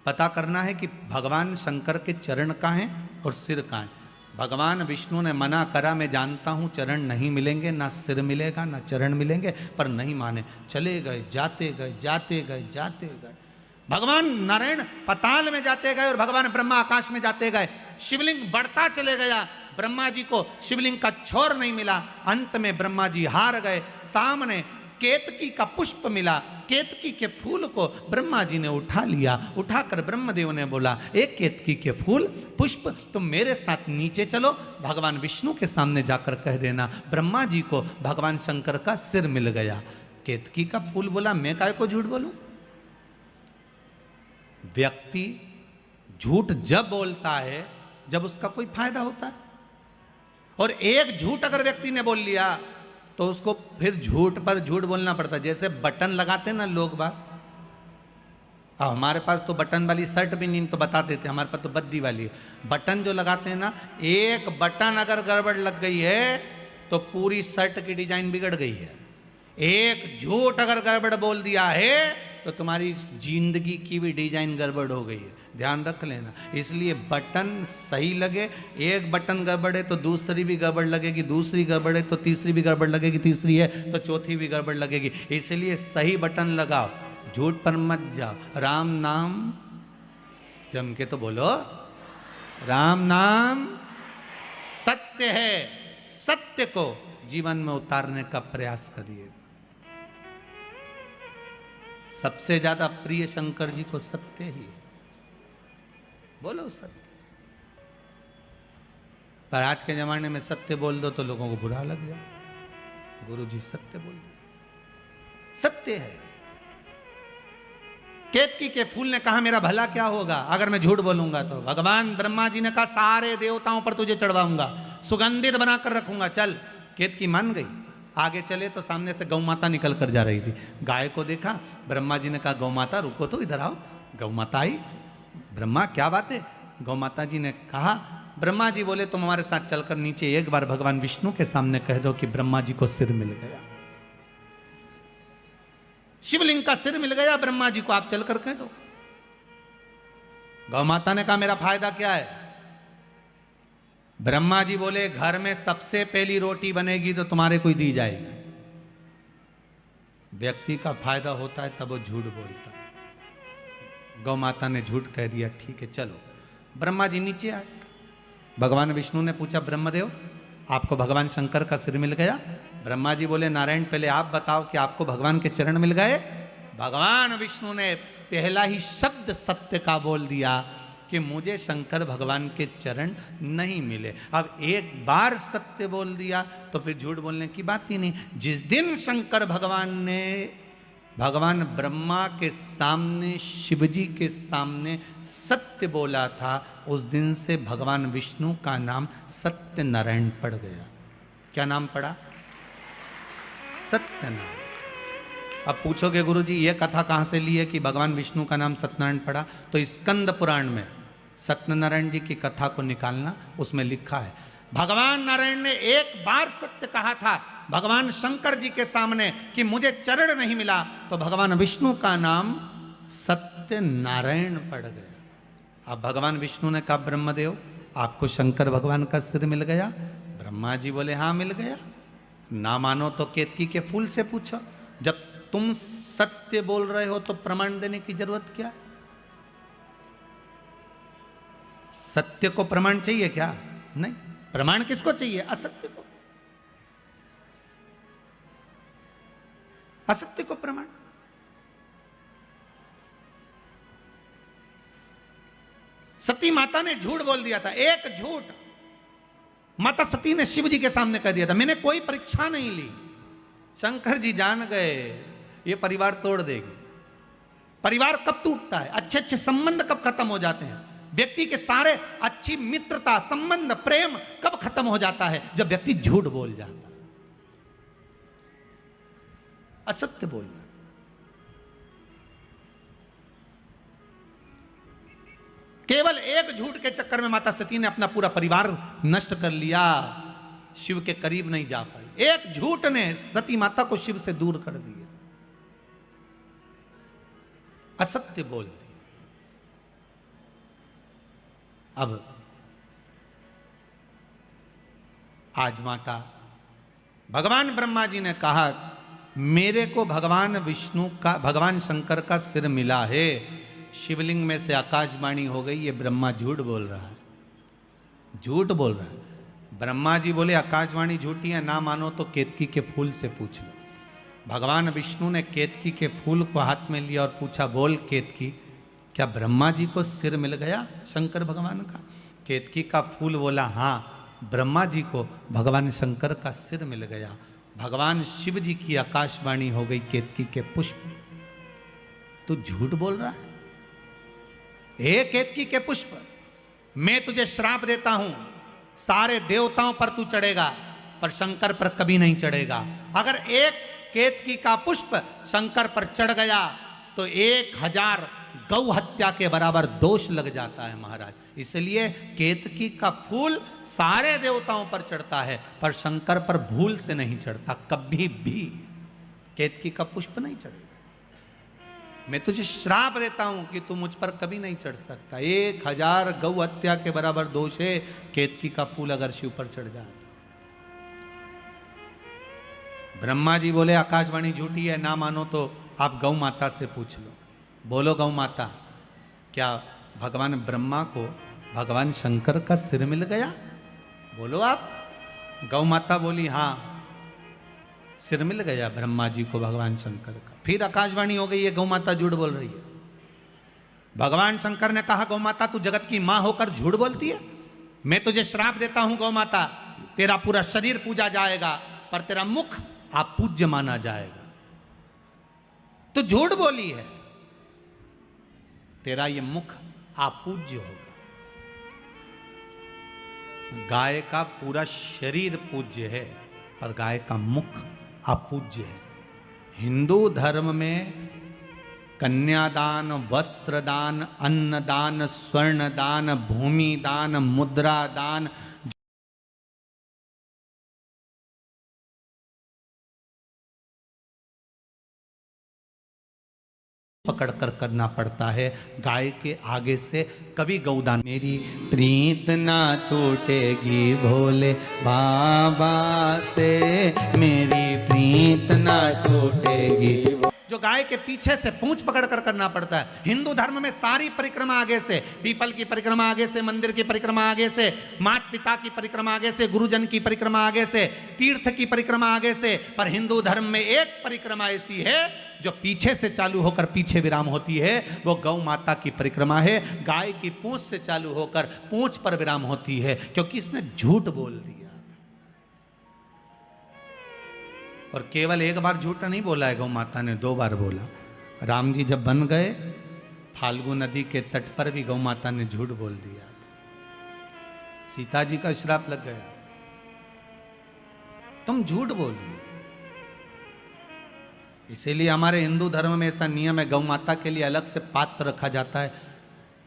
[SPEAKER 1] पता करना है कि भगवान शंकर के चरण कहाँ हैं और सिर कहाँ है। भगवान विष्णु ने मना करा, मैं जानता हूं चरण नहीं मिलेंगे, ना सिर मिलेगा ना चरण मिलेंगे, पर नहीं माने, चले गए, जाते गए, जाते गए, जाते गए। भगवान नारायण पताल में जाते गए और भगवान ब्रह्मा आकाश में जाते गए। शिवलिंग बढ़ता चले गया, ब्रह्मा जी को शिवलिंग का छोर नहीं मिला। अंत में ब्रह्मा जी हार गए। सामने केतकी का पुष्प मिला, केतकी के फूल को ब्रह्मा जी ने उठा लिया। उठाकर ब्रह्मदेव ने बोला, एक केतकी के फूल पुष्प तुम मेरे साथ नीचे चलो, भगवान विष्णु के सामने जाकर कह देना ब्रह्मा जी को भगवान शंकर का सिर मिल गया। केतकी का फूल बोला, मैं काय को झूठ बोलूं? व्यक्ति झूठ जब बोलता है जब उसका कोई फायदा होता है, और एक झूठ अगर व्यक्ति ने बोल लिया तो उसको फिर झूठ पर झूठ बोलना पड़ता है। जैसे बटन लगाते हैं ना लोग बात, अब हमारे पास तो बटन वाली शर्ट भी नहीं तो बता देते, हमारे पास तो बद्दी वाली है। बटन जो लगाते हैं ना, एक बटन अगर गड़बड़ लग गई है तो पूरी शर्ट की डिजाइन बिगड़ गई है। एक झूठ अगर गड़बड़ बोल दिया है तो तुम्हारी जिंदगी की भी डिजाइन गड़बड़ हो गई है, ध्यान रख लेना। इसलिए बटन सही लगे, एक बटन गड़बड़ है तो दूसरी भी गड़बड़ लगेगी, दूसरी गड़बड़ है तो तीसरी भी गड़बड़ लगेगी, तीसरी है तो चौथी भी गड़बड़ लगेगी। इसलिए सही बटन लगाओ, झूठ पर मत जाओ। राम नाम जम के तो बोलो, राम नाम सत्य है, सत्य को जीवन में उतारने का प्रयास करिए। सबसे ज्यादा प्रिय शंकर जी को सत्य ही है, बोलो सत्य। पर आज के जमाने में सत्य बोल दो तो लोगों को बुरा लग जाए। गुरु जी सत्य बोल दो, सत्य है। केतकी के फूल ने कहा मेरा भला क्या होगा अगर मैं झूठ बोलूंगा तो? भगवान ब्रह्मा जी ने कहा सारे देवताओं पर तुझे चढ़वाऊंगा, सुगंधित बनाकर रखूंगा, चल। केतकी मान गई। आगे चले तो सामने से गौ माता निकल कर जा रही थी। गाय को देखा, ब्रह्मा जी ने कहा गौ माता रुको तो, इधर आओ। गौ माता आई। ब्रह्मा क्या बात है? गौ माता जी ने कहा, ब्रह्मा जी बोले तुम हमारे साथ चलकर नीचे एक बार भगवान विष्णु के सामने कह दो कि ब्रह्मा जी को सिर मिल गया, शिवलिंग का सिर मिल गया ब्रह्मा जी को, आप चलकर कह दो। गौ माता ने कहा मेरा फायदा क्या है? ब्रह्मा जी बोले घर में सबसे पहली रोटी बनेगी तो तुम्हारे को ही दी जाएगी। व्यक्ति का फायदा होता है तब वो झूठ बोलता है। गौ माता ने झूठ कह दिया, ठीक है चलो। ब्रह्मा जी नीचे आए, भगवान विष्णु ने पूछा, ब्रह्मदेव आपको भगवान शंकर का सिर मिल गया? ब्रह्मा जी बोले, नारायण पहले आप बताओ कि आपको भगवान के चरण मिल गए? भगवान विष्णु ने पहला ही शब्द सत्य का बोल दिया कि मुझे शंकर भगवान के चरण नहीं मिले। अब एक बार सत्य बोल दिया तो फिर झूठ बोलने की बात ही नहीं। जिस दिन शंकर भगवान ने भगवान ब्रह्मा के सामने, शिवजी के सामने सत्य बोला था, उस दिन से भगवान विष्णु का नाम सत्य नारायण पड़ गया। क्या नाम पड़ा? सत्यनारायण। अब पूछोगे गुरुजी ये कथा कहाँ से ली है कि भगवान विष्णु का नाम सत्यनारायण पड़ा? तो स्कंद पुराण में सत्यनारायण जी की कथा को निकालना, उसमें लिखा है भगवान नारायण ने एक बार सत्य कहा था भगवान शंकर जी के सामने कि मुझे चरण नहीं मिला, तो भगवान विष्णु का नाम सत्य नारायण पड़ गया। अब भगवान विष्णु ने कहा, ब्रह्मदेव आपको शंकर भगवान का सिर मिल गया? ब्रह्मा जी बोले, हाँ मिल गया। ना मानो तो केतकी के फूल से पूछो। जब तुम सत्य बोल रहे हो तो प्रमाण देने की जरूरत क्या है? सत्य को प्रमाण चाहिए क्या? नहीं। प्रमाण किसको चाहिए? असत्य को। असत्य को प्रमाण। सती माता ने झूठ बोल दिया था, एक झूठ माता सती ने शिव जी के सामने कह दिया था, मैंने कोई परीक्षा नहीं ली। शंकर जी जान गए ये परिवार तोड़ देगी। परिवार कब टूटता है? अच्छे अच्छे संबंध कब खत्म हो जाते हैं? व्यक्ति के सारे अच्छी मित्रता, संबंध, प्रेम कब खत्म हो जाता है? जब व्यक्ति झूठ बोल जाता है, असत्य बोलना। केवल एक झूठ के चक्कर में माता सती ने अपना पूरा परिवार नष्ट कर लिया, शिव के करीब नहीं जा पाई। एक झूठ ने सती माता को शिव से दूर कर दिया, असत्य बोल दी। अब आज माता भगवान ब्रह्मा जी ने कहा, मेरे को भगवान विष्णु का, भगवान शंकर का सिर मिला है। शिवलिंग में से आकाशवाणी हो गई, ये ब्रह्मा झूठ बोल रहा है, झूठ बोल रहा है। ब्रह्मा जी बोले, आकाशवाणी झूठी है, ना मानो तो केतकी के फूल से पूछ लो। भगवान विष्णु ने केतकी के फूल को हाथ में लिया और पूछा, बोल केतकी, क्या ब्रह्मा जी को सिर मिल गया शंकर भगवान का? केतकी का फूल बोला, हाँ ब्रह्मा जी को भगवान शंकर का सिर मिल गया। भगवान शिव जी की आकाशवाणी हो गई केतकी के पुष्प। तू झूठ बोल रहा है? हे केतकी के पुष्प, मैं तुझे श्राप देता हूं, सारे देवताओं पर तू चढ़ेगा पर शंकर पर कभी नहीं चढ़ेगा। अगर एक केतकी का पुष्प शंकर पर चढ़ गया तो 1000 गौ हत्या के बराबर दोष लग जाता है महाराज। इसलिए केतकी का फूल सारे देवताओं पर चढ़ता है पर शंकर पर भूल से नहीं चढ़ता, कभी भी केतकी का पुष्प नहीं चढ़ेगा। मैं तुझे श्राप देता हूं कि तू मुझ पर कभी नहीं चढ़ सकता। 1000 गौ हत्या के बराबर दोष है केतकी का फूल अगर शिव पर चढ़ जाए। ब्रह्मा जी बोले, आकाशवाणी झूठी है, ना मानो तो आप गौ माता से पूछ लो। बोलो गौ माता, क्या भगवान ब्रह्मा को भगवान शंकर का सिर मिल गया? बोलो आप। गौ माता बोली, हाँ सिर मिल गया ब्रह्मा जी को भगवान शंकर का। फिर आकाशवाणी हो गई, ये गौ माता झूठ बोल रही है। भगवान शंकर ने कहा, गौ माता तू जगत की मां होकर झूठ बोलती है? मैं तुझे श्राप देता हूं गौ माता, तेरा पूरा शरीर पूजा जाएगा पर तेरा मुख आप पूज्य माना जाएगा। तो झूठ बोली है, तेरा ये मुख आप पूज्य होगा। गाय का पूरा शरीर पूज्य है पर गाय का मुख अपूज्य है। हिंदू धर्म में कन्यादान, वस्त्रदान, अन्नदान, स्वर्णदान, भूमि दान, मुद्रा दान पकड़कर करना पड़ता है, गाय के आगे से कभी गौदान। मेरी प्रीत ना टूटेगी भोले बाबा से, मेरी प्रीत ना टूटेगी। जो गाय के पीछे से पूंछ पकड़ कर करना पड़ता है। हिंदू धर्म में सारी परिक्रमा आगे से, पीपल की परिक्रमा आगे से, मंदिर की परिक्रमा आगे से, माता पिता की परिक्रमा आगे से, गुरुजन की परिक्रमा आगे से, तीर्थ की परिक्रमा आगे से, पर हिंदू धर्म में एक परिक्रमा ऐसी है जो पीछे से चालू होकर पीछे विराम होती है, वो गौ माता की परिक्रमा है। गाय की पूंछ से चालू होकर पूंछ पर विराम होती है, क्योंकि इसने झूठ बोल दिया। और केवल एक बार झूठ नहीं बोला है गौ माता ने, 2 बार बोला। राम जी जब बन गए, फाल्गु नदी के तट पर भी गौ माता ने झूठ बोल दिया था। सीता जी का श्राप लग गया, तुम झूठ बोल रही। इसीलिए हमारे हिंदू धर्म में ऐसा नियम है, गौ माता के लिए अलग से पात्र रखा जाता है।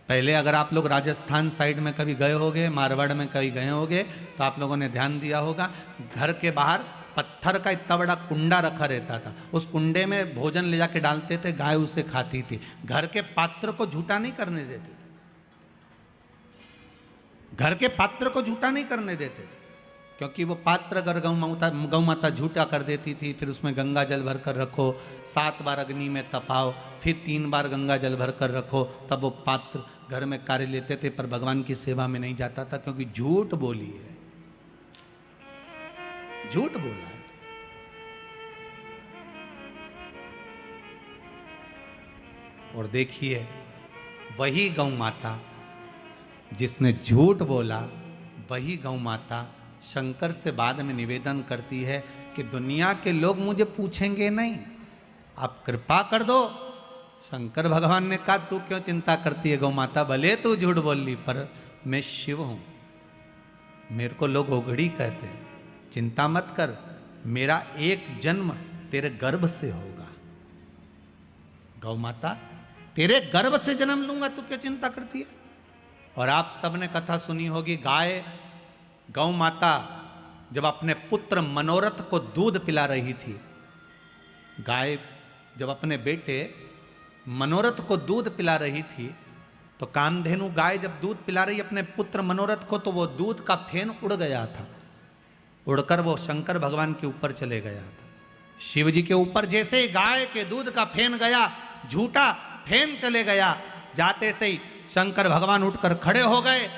[SPEAKER 1] पहले अगर आप लोग राजस्थान साइड में कभी गए होगे, मारवाड़ में कभी गए होगे, तो आप लोगों ने ध्यान दिया होगा, घर के बाहर पत्थर का इतना बड़ा कुंडा रखा रहता था। उस कुंडे में भोजन ले जाके डालते थे, गाय उसे खाती थी। घर के पात्र को झूठा नहीं करने देते थे, घर के पात्र को झूठा नहीं करने देते थे, क्योंकि वो पात्र अगर गौ माता झूठा कर देती थी, फिर उसमें गंगा जल भर कर रखो, 7 बार अग्नि में तपाओ, फिर 3 बार गंगा जल भर कर रखो, तब वो पात्र घर में कार्य लेते थे, पर भगवान की सेवा में नहीं जाता था, क्योंकि झूठ बोली है, झूठ बोला है। और देखिए, वही गौ माता जिसने झूठ बोला, वही गौ माता शंकर से बाद में निवेदन करती है कि दुनिया के लोग मुझे पूछेंगे नहीं, आप कृपा कर दो। शंकर भगवान ने कहा, तू क्यों चिंता करती है गौ माता, भले तू झूठ बोल ली, पर मैं शिव हूं, मेरे को लोग ओघड़ी कहते हैं, चिंता मत कर, मेरा एक जन्म तेरे गर्भ से होगा। गौ माता, तेरे गर्भ से जन्म लूंगा, तू क्या चिंता करती है। और आप सबने कथा सुनी होगी, गौ माता जब अपने पुत्र मनोरथ को दूध पिला रही थी, गाय जब अपने बेटे मनोरथ को दूध पिला रही थी, तो कामधेनु गाय जब दूध पिला रही अपने पुत्र मनोरथ को, तो वो दूध का फेन उड़ गया था, उड़कर वो शंकर भगवान के ऊपर चले गया था। शिव जी के ऊपर जैसे ही गाय के दूध का फेन गया, झूठा फेन चले गया, जाते से ही शंकर भगवान उठकर खड़े हो गए।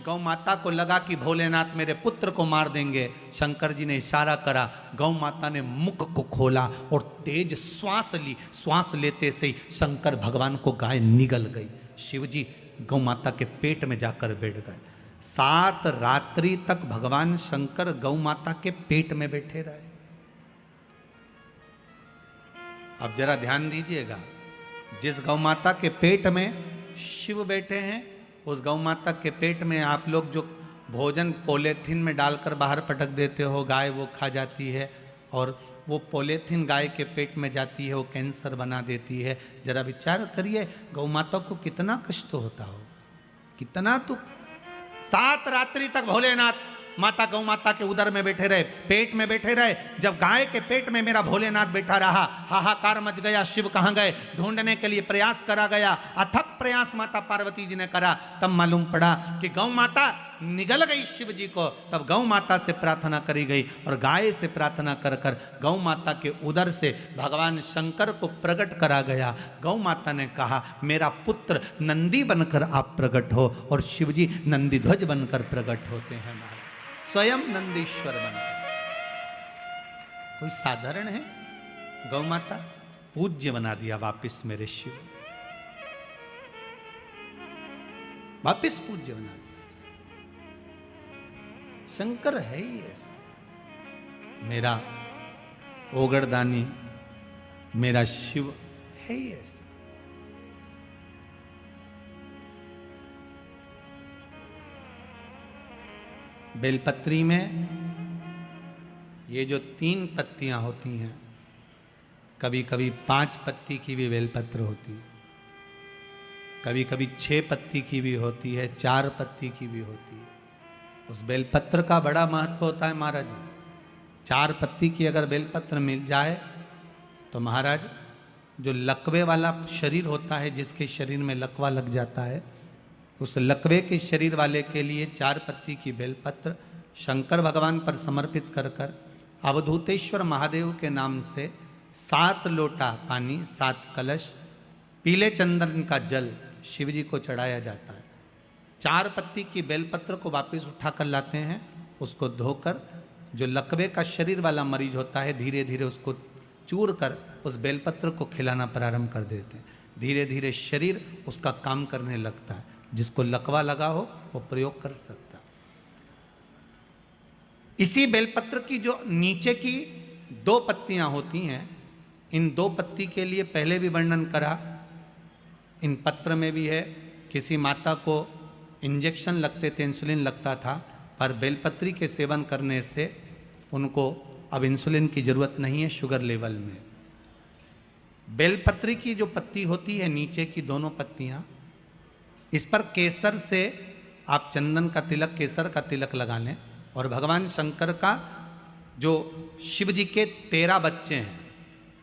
[SPEAKER 1] गौ माता को लगा कि भोलेनाथ मेरे पुत्र को मार देंगे। शंकर जी ने इशारा करा, गौ माता ने मुख को खोला और तेज श्वास ली। श्वास लेते से ही शंकर भगवान को गाय निगल गई। शिव जी गौ माता के पेट में जाकर बैठ गए। 7 रात्रि तक भगवान शंकर गौ माता के पेट में बैठे रहे। अब जरा ध्यान दीजिएगा, जिस गौ माता के पेट में शिव बैठे हैं, उस गौ माता के पेट में आप लोग जो भोजन पॉलीथीन में डालकर बाहर पटक देते हो, गाय वो खा जाती है, और वो पॉलीथीन गाय के पेट में जाती है, वो कैंसर बना देती है। जरा विचार करिए, गौ माता को कितना कष्ट होता हो, कितना। तो 7 रात्रि तक भोलेनाथ माता गौ माता के उदर में बैठे रहे, पेट में बैठे रहे। जब गाय के पेट में मेरा भोलेनाथ बैठा रहा, हाहाकार मच गया। शिव कहाँ गए, ढूंढने के लिए प्रयास करा गया। अथक प्रयास माता पार्वती जी ने करा, तब मालूम पड़ा कि गौ माता निगल गई शिव जी को। तब गौ माता से प्रार्थना करी गई, और गाय से प्रार्थना कर कर गौ माता के उदर से भगवान शंकर को प्रकट करा गया। गौ माता ने कहा, मेरा पुत्र नंदी बनकर आप प्रकट हो, और शिव जी नंदी ध्वज बनकर प्रकट होते हैं, स्वयं नंदीश्वर बनकर। कोई साधारण है, गौ माता पूज्य बना दिया वापिस मेरे शिव, वापिस पूज्य बना दिया। शंकर है ही ऐसा, मेरा ओगड़दानी, मेरा शिव है ही ऐसा। बेलपत्री में ये जो 3 पत्तियां होती हैं, कभी कभी 5 पत्ती की भी बेलपत्र होती है, कभी कभी 6 पत्ती की भी होती है, 4 पत्ती की भी होती है। उस बेलपत्र का बड़ा महत्व होता है महाराज जी। 4 पत्ती की अगर बेलपत्र मिल जाए तो महाराज, जो लकवे वाला शरीर होता है, जिसके शरीर में लकवा लग जाता है, उस लकवे के शरीर वाले के लिए 4 पत्ती की बेलपत्र शंकर भगवान पर समर्पित कर कर अवधूतेश्वर महादेव के नाम से 7 लोटा पानी, 7 कलश, पीले चंदन का जल शिव जी को चढ़ाया जाता है। 4 पत्ती की बेलपत्र को वापस उठाकर लाते हैं, उसको धोकर जो लकवे का शरीर वाला मरीज होता है धीरे धीरे उसको चूर कर उस बेलपत्र को खिलाना प्रारंभ कर देते हैं। धीरे धीरे शरीर उसका काम करने लगता है। जिसको लकवा लगा हो वो प्रयोग कर सकता है। इसी बेलपत्र की जो नीचे की 2 पत्तियां होती हैं, इन 2 पत्ती के लिए पहले भी वर्णन करा, इन पत्र में भी है। किसी माता को इंजेक्शन लगते थे, इंसुलिन लगता था, पर बेलपत्री के सेवन करने से उनको अब इंसुलिन की जरूरत नहीं है शुगर लेवल में। बेलपत्री की जो पत्ती होती है नीचे की दोनों पत्तियां, इस पर केसर से आप चंदन का तिलक, केसर का तिलक लगा लें। और भगवान शंकर का जो शिव जी के 13 बच्चे हैं,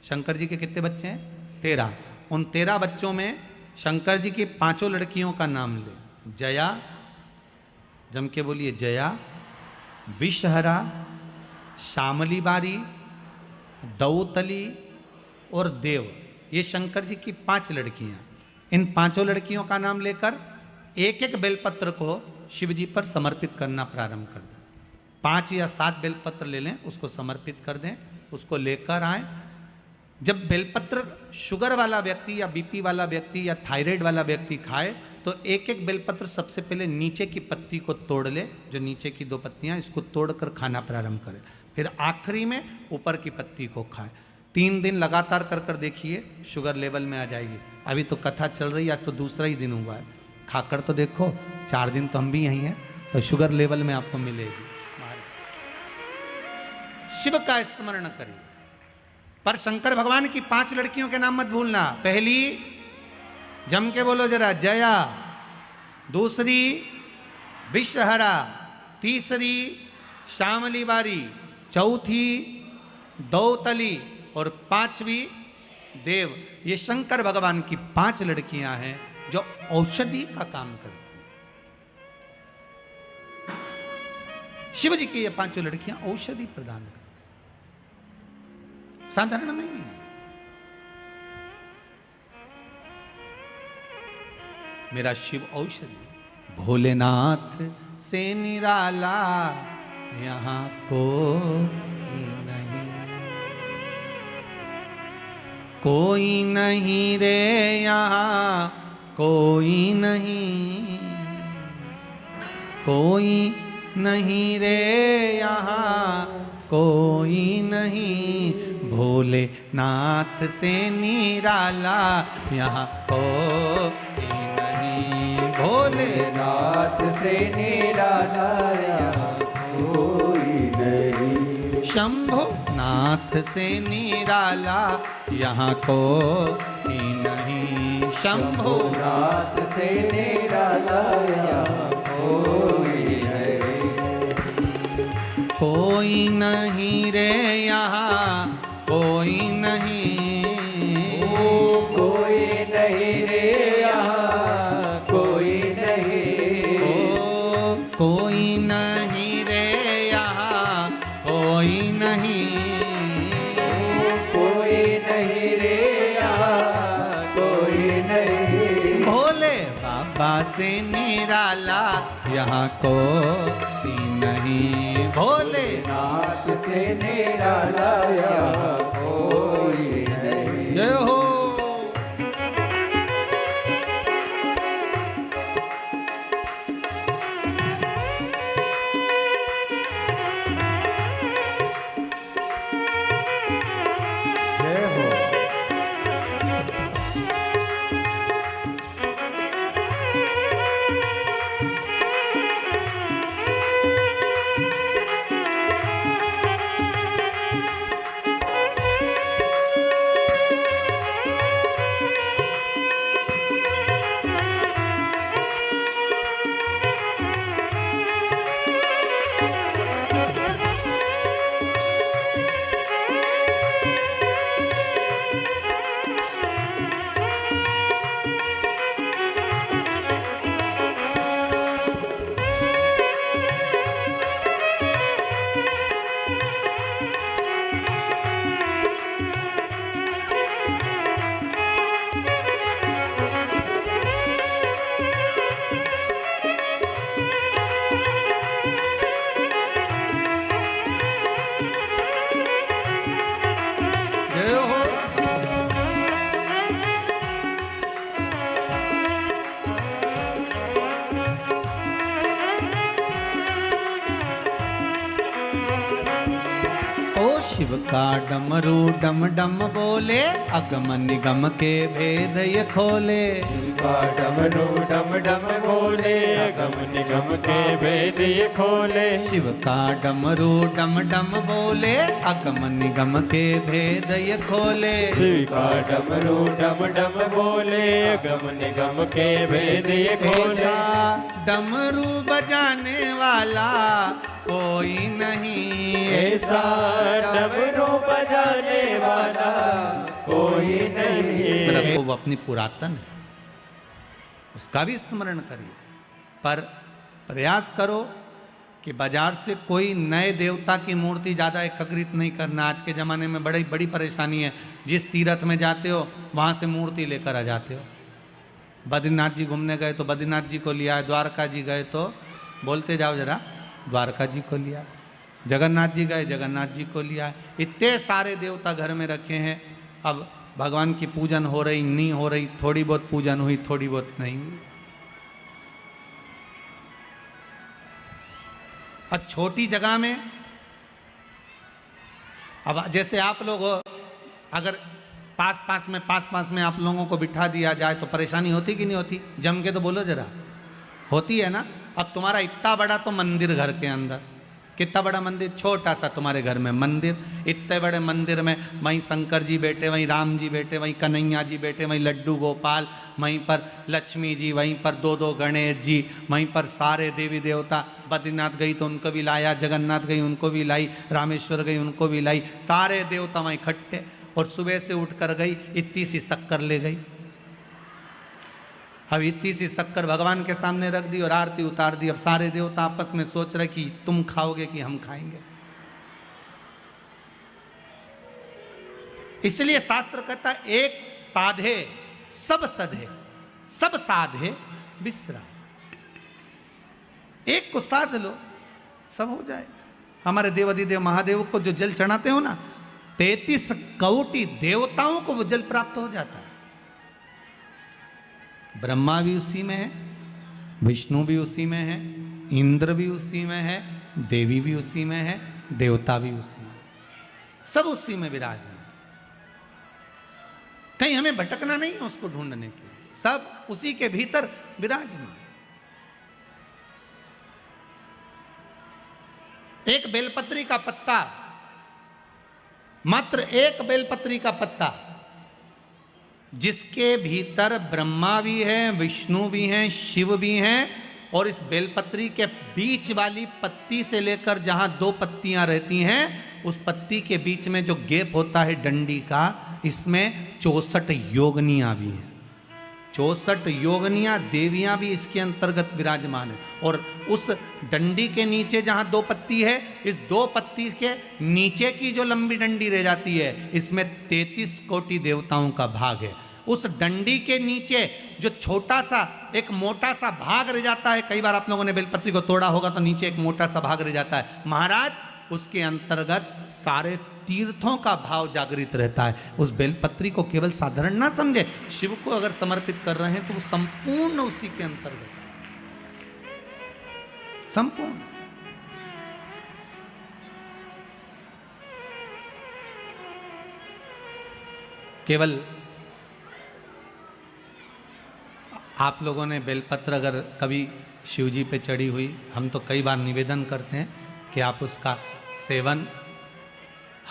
[SPEAKER 1] शंकर जी के कितने बच्चे हैं? 13। उन 13 बच्चों में शंकर जी की 5 लड़कियों का नाम ले। जया, जम के बोलिए, जया, विषहरा, श्यामली बारी, दौतली और देव, ये शंकर जी की 5 लड़कियां। इन 5 लड़कियों का नाम लेकर एक एक बेलपत्र को शिव जी पर समर्पित करना प्रारंभ कर दें। 5 या 7 बेलपत्र ले लें, उसको समर्पित कर दें, उसको लेकर आए। जब बेलपत्र शुगर वाला व्यक्ति या बीपी वाला व्यक्ति या थायराइड वाला व्यक्ति खाए तो एक एक बेलपत्र सबसे पहले नीचे की पत्ती को तोड़ ले, जो नीचे की 2 पत्तियां, इसको तोड़कर खाना प्रारंभ करे। फिर आखिरी में ऊपर की पत्ती को खाए। 3 दिन लगातार कर कर देखिए, शुगर लेवल में आ जाएगी। अभी तो कथा चल रही है, आज तो दूसरा ही दिन हुआ है, खाकर तो देखो, 4 दिन तो हम भी यहीं हैं, तो शुगर लेवल में आपको मिलेगी। शिव का स्मरण करिए। पर शंकर भगवान की 5 लड़कियों के नाम मत भूलना। पहली, जम के बोलो जरा, जया। दूसरी, विषहरा। तीसरी, श्यामली बारी। चौथी, दौतली। और 5वीं, देव। ये शंकर भगवान की 5 लड़कियां हैं जो औषधि का काम करती हैं। शिव जी की ये 5 लड़कियां औषधि प्रदान करती, साधारण नहीं है। मेरा शिव औषधि, भोलेनाथ से निराला यहां कोई नहीं, कोई नहीं रे यहाँ, कोई नहीं, कोई नहीं रे यहाँ, कोई नहीं, भोलेनाथ से निराला यहाँ कोई नहीं, भोलेनाथ से निराला यहाँ कोई नहीं, शंभुनाथ से निराला यहाँ कोई नहीं, शंभुनाथ से निराला यहाँ कोई नहीं, कोई नहीं रे यहाँ, कोई नहीं, कोई नहीं रे यहाँ, कोई नहीं, कोई नहीं रे यहाँ, कोई नहीं, कोई नहीं रे यहाँ, कोई नहीं, भोले बाबा से निराला यहाँ कोई नहीं, भोलेनाथ से निराला यहाँ कोई नहीं। जय हो। शिव का डमरू डम डम बोले, अगम निगम के भेद ये खोले।
[SPEAKER 2] शिव का डमरू डम डम बोले, अगम निगम के भेद ये खोले।
[SPEAKER 1] शिव का डमरू डम डम बोले, अगम निगम के भेद ये खोले।
[SPEAKER 2] शिव का डमरू डम डम बोले, अगम निगम के भेद ये खोले।
[SPEAKER 1] डमरू बजाने वाला कोई नहीं,
[SPEAKER 2] ऐसा डमरू बजाने वाला कोई नहीं।
[SPEAKER 1] प्रभु वो अपनी पुरातन है, उसका भी स्मरण करिए, पर प्रयास करो कि बाजार से कोई नए देवता की मूर्ति ज़्यादा एकत्रित नहीं करना। आज के ज़माने में बड़ी बड़ी परेशानी है। जिस तीर्थ में जाते हो वहाँ से मूर्ति लेकर आ जाते हो। बद्रीनाथ जी घूमने गए तो बद्रीनाथ जी को लिया, द्वारका जी गए तो बोलते जाओ जरा, द्वारका जी को लिया, जगन्नाथ जी गए जगन्नाथ जी को लिया। इतने सारे देवता घर में रखे हैं। अब भगवान की पूजन हो रही नहीं हो रही, थोड़ी बहुत पूजन हुई, थोड़ी बहुत नहीं हुई। अब छोटी जगह में, अब जैसे आप लोग हो, अगर पास पास में आप लोगों को बिठा दिया जाए तो परेशानी होती कि नहीं होती? जम के तो बोलो जरा, होती है ना। अब तुम्हारा इतना बड़ा तो मंदिर घर के अंदर, कितना बड़ा मंदिर, छोटा सा तुम्हारे घर में मंदिर, इतने बड़े मंदिर में वहीं शंकर जी बैठे, वहीं राम जी बैठे, वहीं कन्हैया जी बैठे, वहीं लड्डू गोपाल, वहीं पर लक्ष्मी जी, वहीं पर दो गणेश जी, वहीं पर सारे देवी देवता। बद्रीनाथ गई तो उनको भी लाया, जगन्नाथ गई उनको भी लाई, रामेश्वर गई उनको भी लाई, सारे देवता वहीं इकट्ठे। और सुबह से उठ कर गई, इतनी सी शक्कर ले गई। अब इतनी सी शक्कर भगवान के सामने रख दी और आरती उतार दी। अब सारे देवता आपस में सोच रहे कि तुम खाओगे कि हम खाएंगे। इसलिए शास्त्र कहता एक साधे सब सधे, सब साधे विश्राम। एक को साध लो, सब हो जाए। हमारे देवाधिदेव महादेव को जो जल चढ़ाते हो ना, 33 कोटि देवताओं को वो जल प्राप्त हो जाता है। ब्रह्मा भी उसी में है, विष्णु भी उसी में है, इंद्र भी उसी में है, देवी भी उसी में है, देवता भी उसी में, सब उसी में विराजमान। कहीं हमें भटकना नहीं है उसको ढूंढने के लिए, सब उसी के भीतर विराजमान। एक बेलपत्री का पत्ता, मात्र एक बेलपत्री का पत्ता, जिसके भीतर ब्रह्मा भी है, विष्णु भी हैं, शिव भी हैं, और इस बेलपत्री के बीच वाली पत्ती से लेकर जहां 2 पत्तियां रहती हैं, उस पत्ती के बीच में जो गैप होता है डंडी का, इसमें 64 योगनियां भी हैं। 64 योगनियां देवियां भी इसके अंतर्गत विराजमान है। और उस डंडी के नीचे जहां 2 पत्ती है, इस 2 पत्ती के नीचे की जो लंबी डंडी रह जाती है, इसमें 33 कोटि देवताओं का भाग है। उस डंडी के नीचे जो छोटा सा एक मोटा सा भाग रह जाता है, कई बार आप लोगों ने बेलपत्री को तोड़ा होगा तो नीचे एक मोटा सा भाग रह जाता है, महाराज उसके अंतर्गत सारे तीर्थों का भाव जागृत रहता है। उस बेलपत्री को केवल साधारण ना समझे, शिव को अगर समर्पित कर रहे हैं तो वो संपूर्ण उसी के अंतर्गत, संपूर्ण। केवल आप लोगों ने बेलपत्र अगर कभी शिव जी पे चढ़ी हुई, हम तो कई बार निवेदन करते हैं कि आप उसका सेवन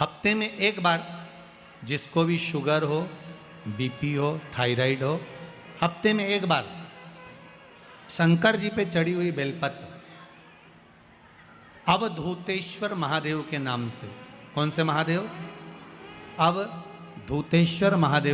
[SPEAKER 1] हफ्ते में एक बार, जिसको भी शुगर हो, बीपी हो, थायराइड हो, हफ्ते में एक बार शंकर जी पे चढ़ी हुई बेलपत्र अवधूतेश्वर महादेव के नाम से। कौन से महादेव? अवधूतेश्वर महादेव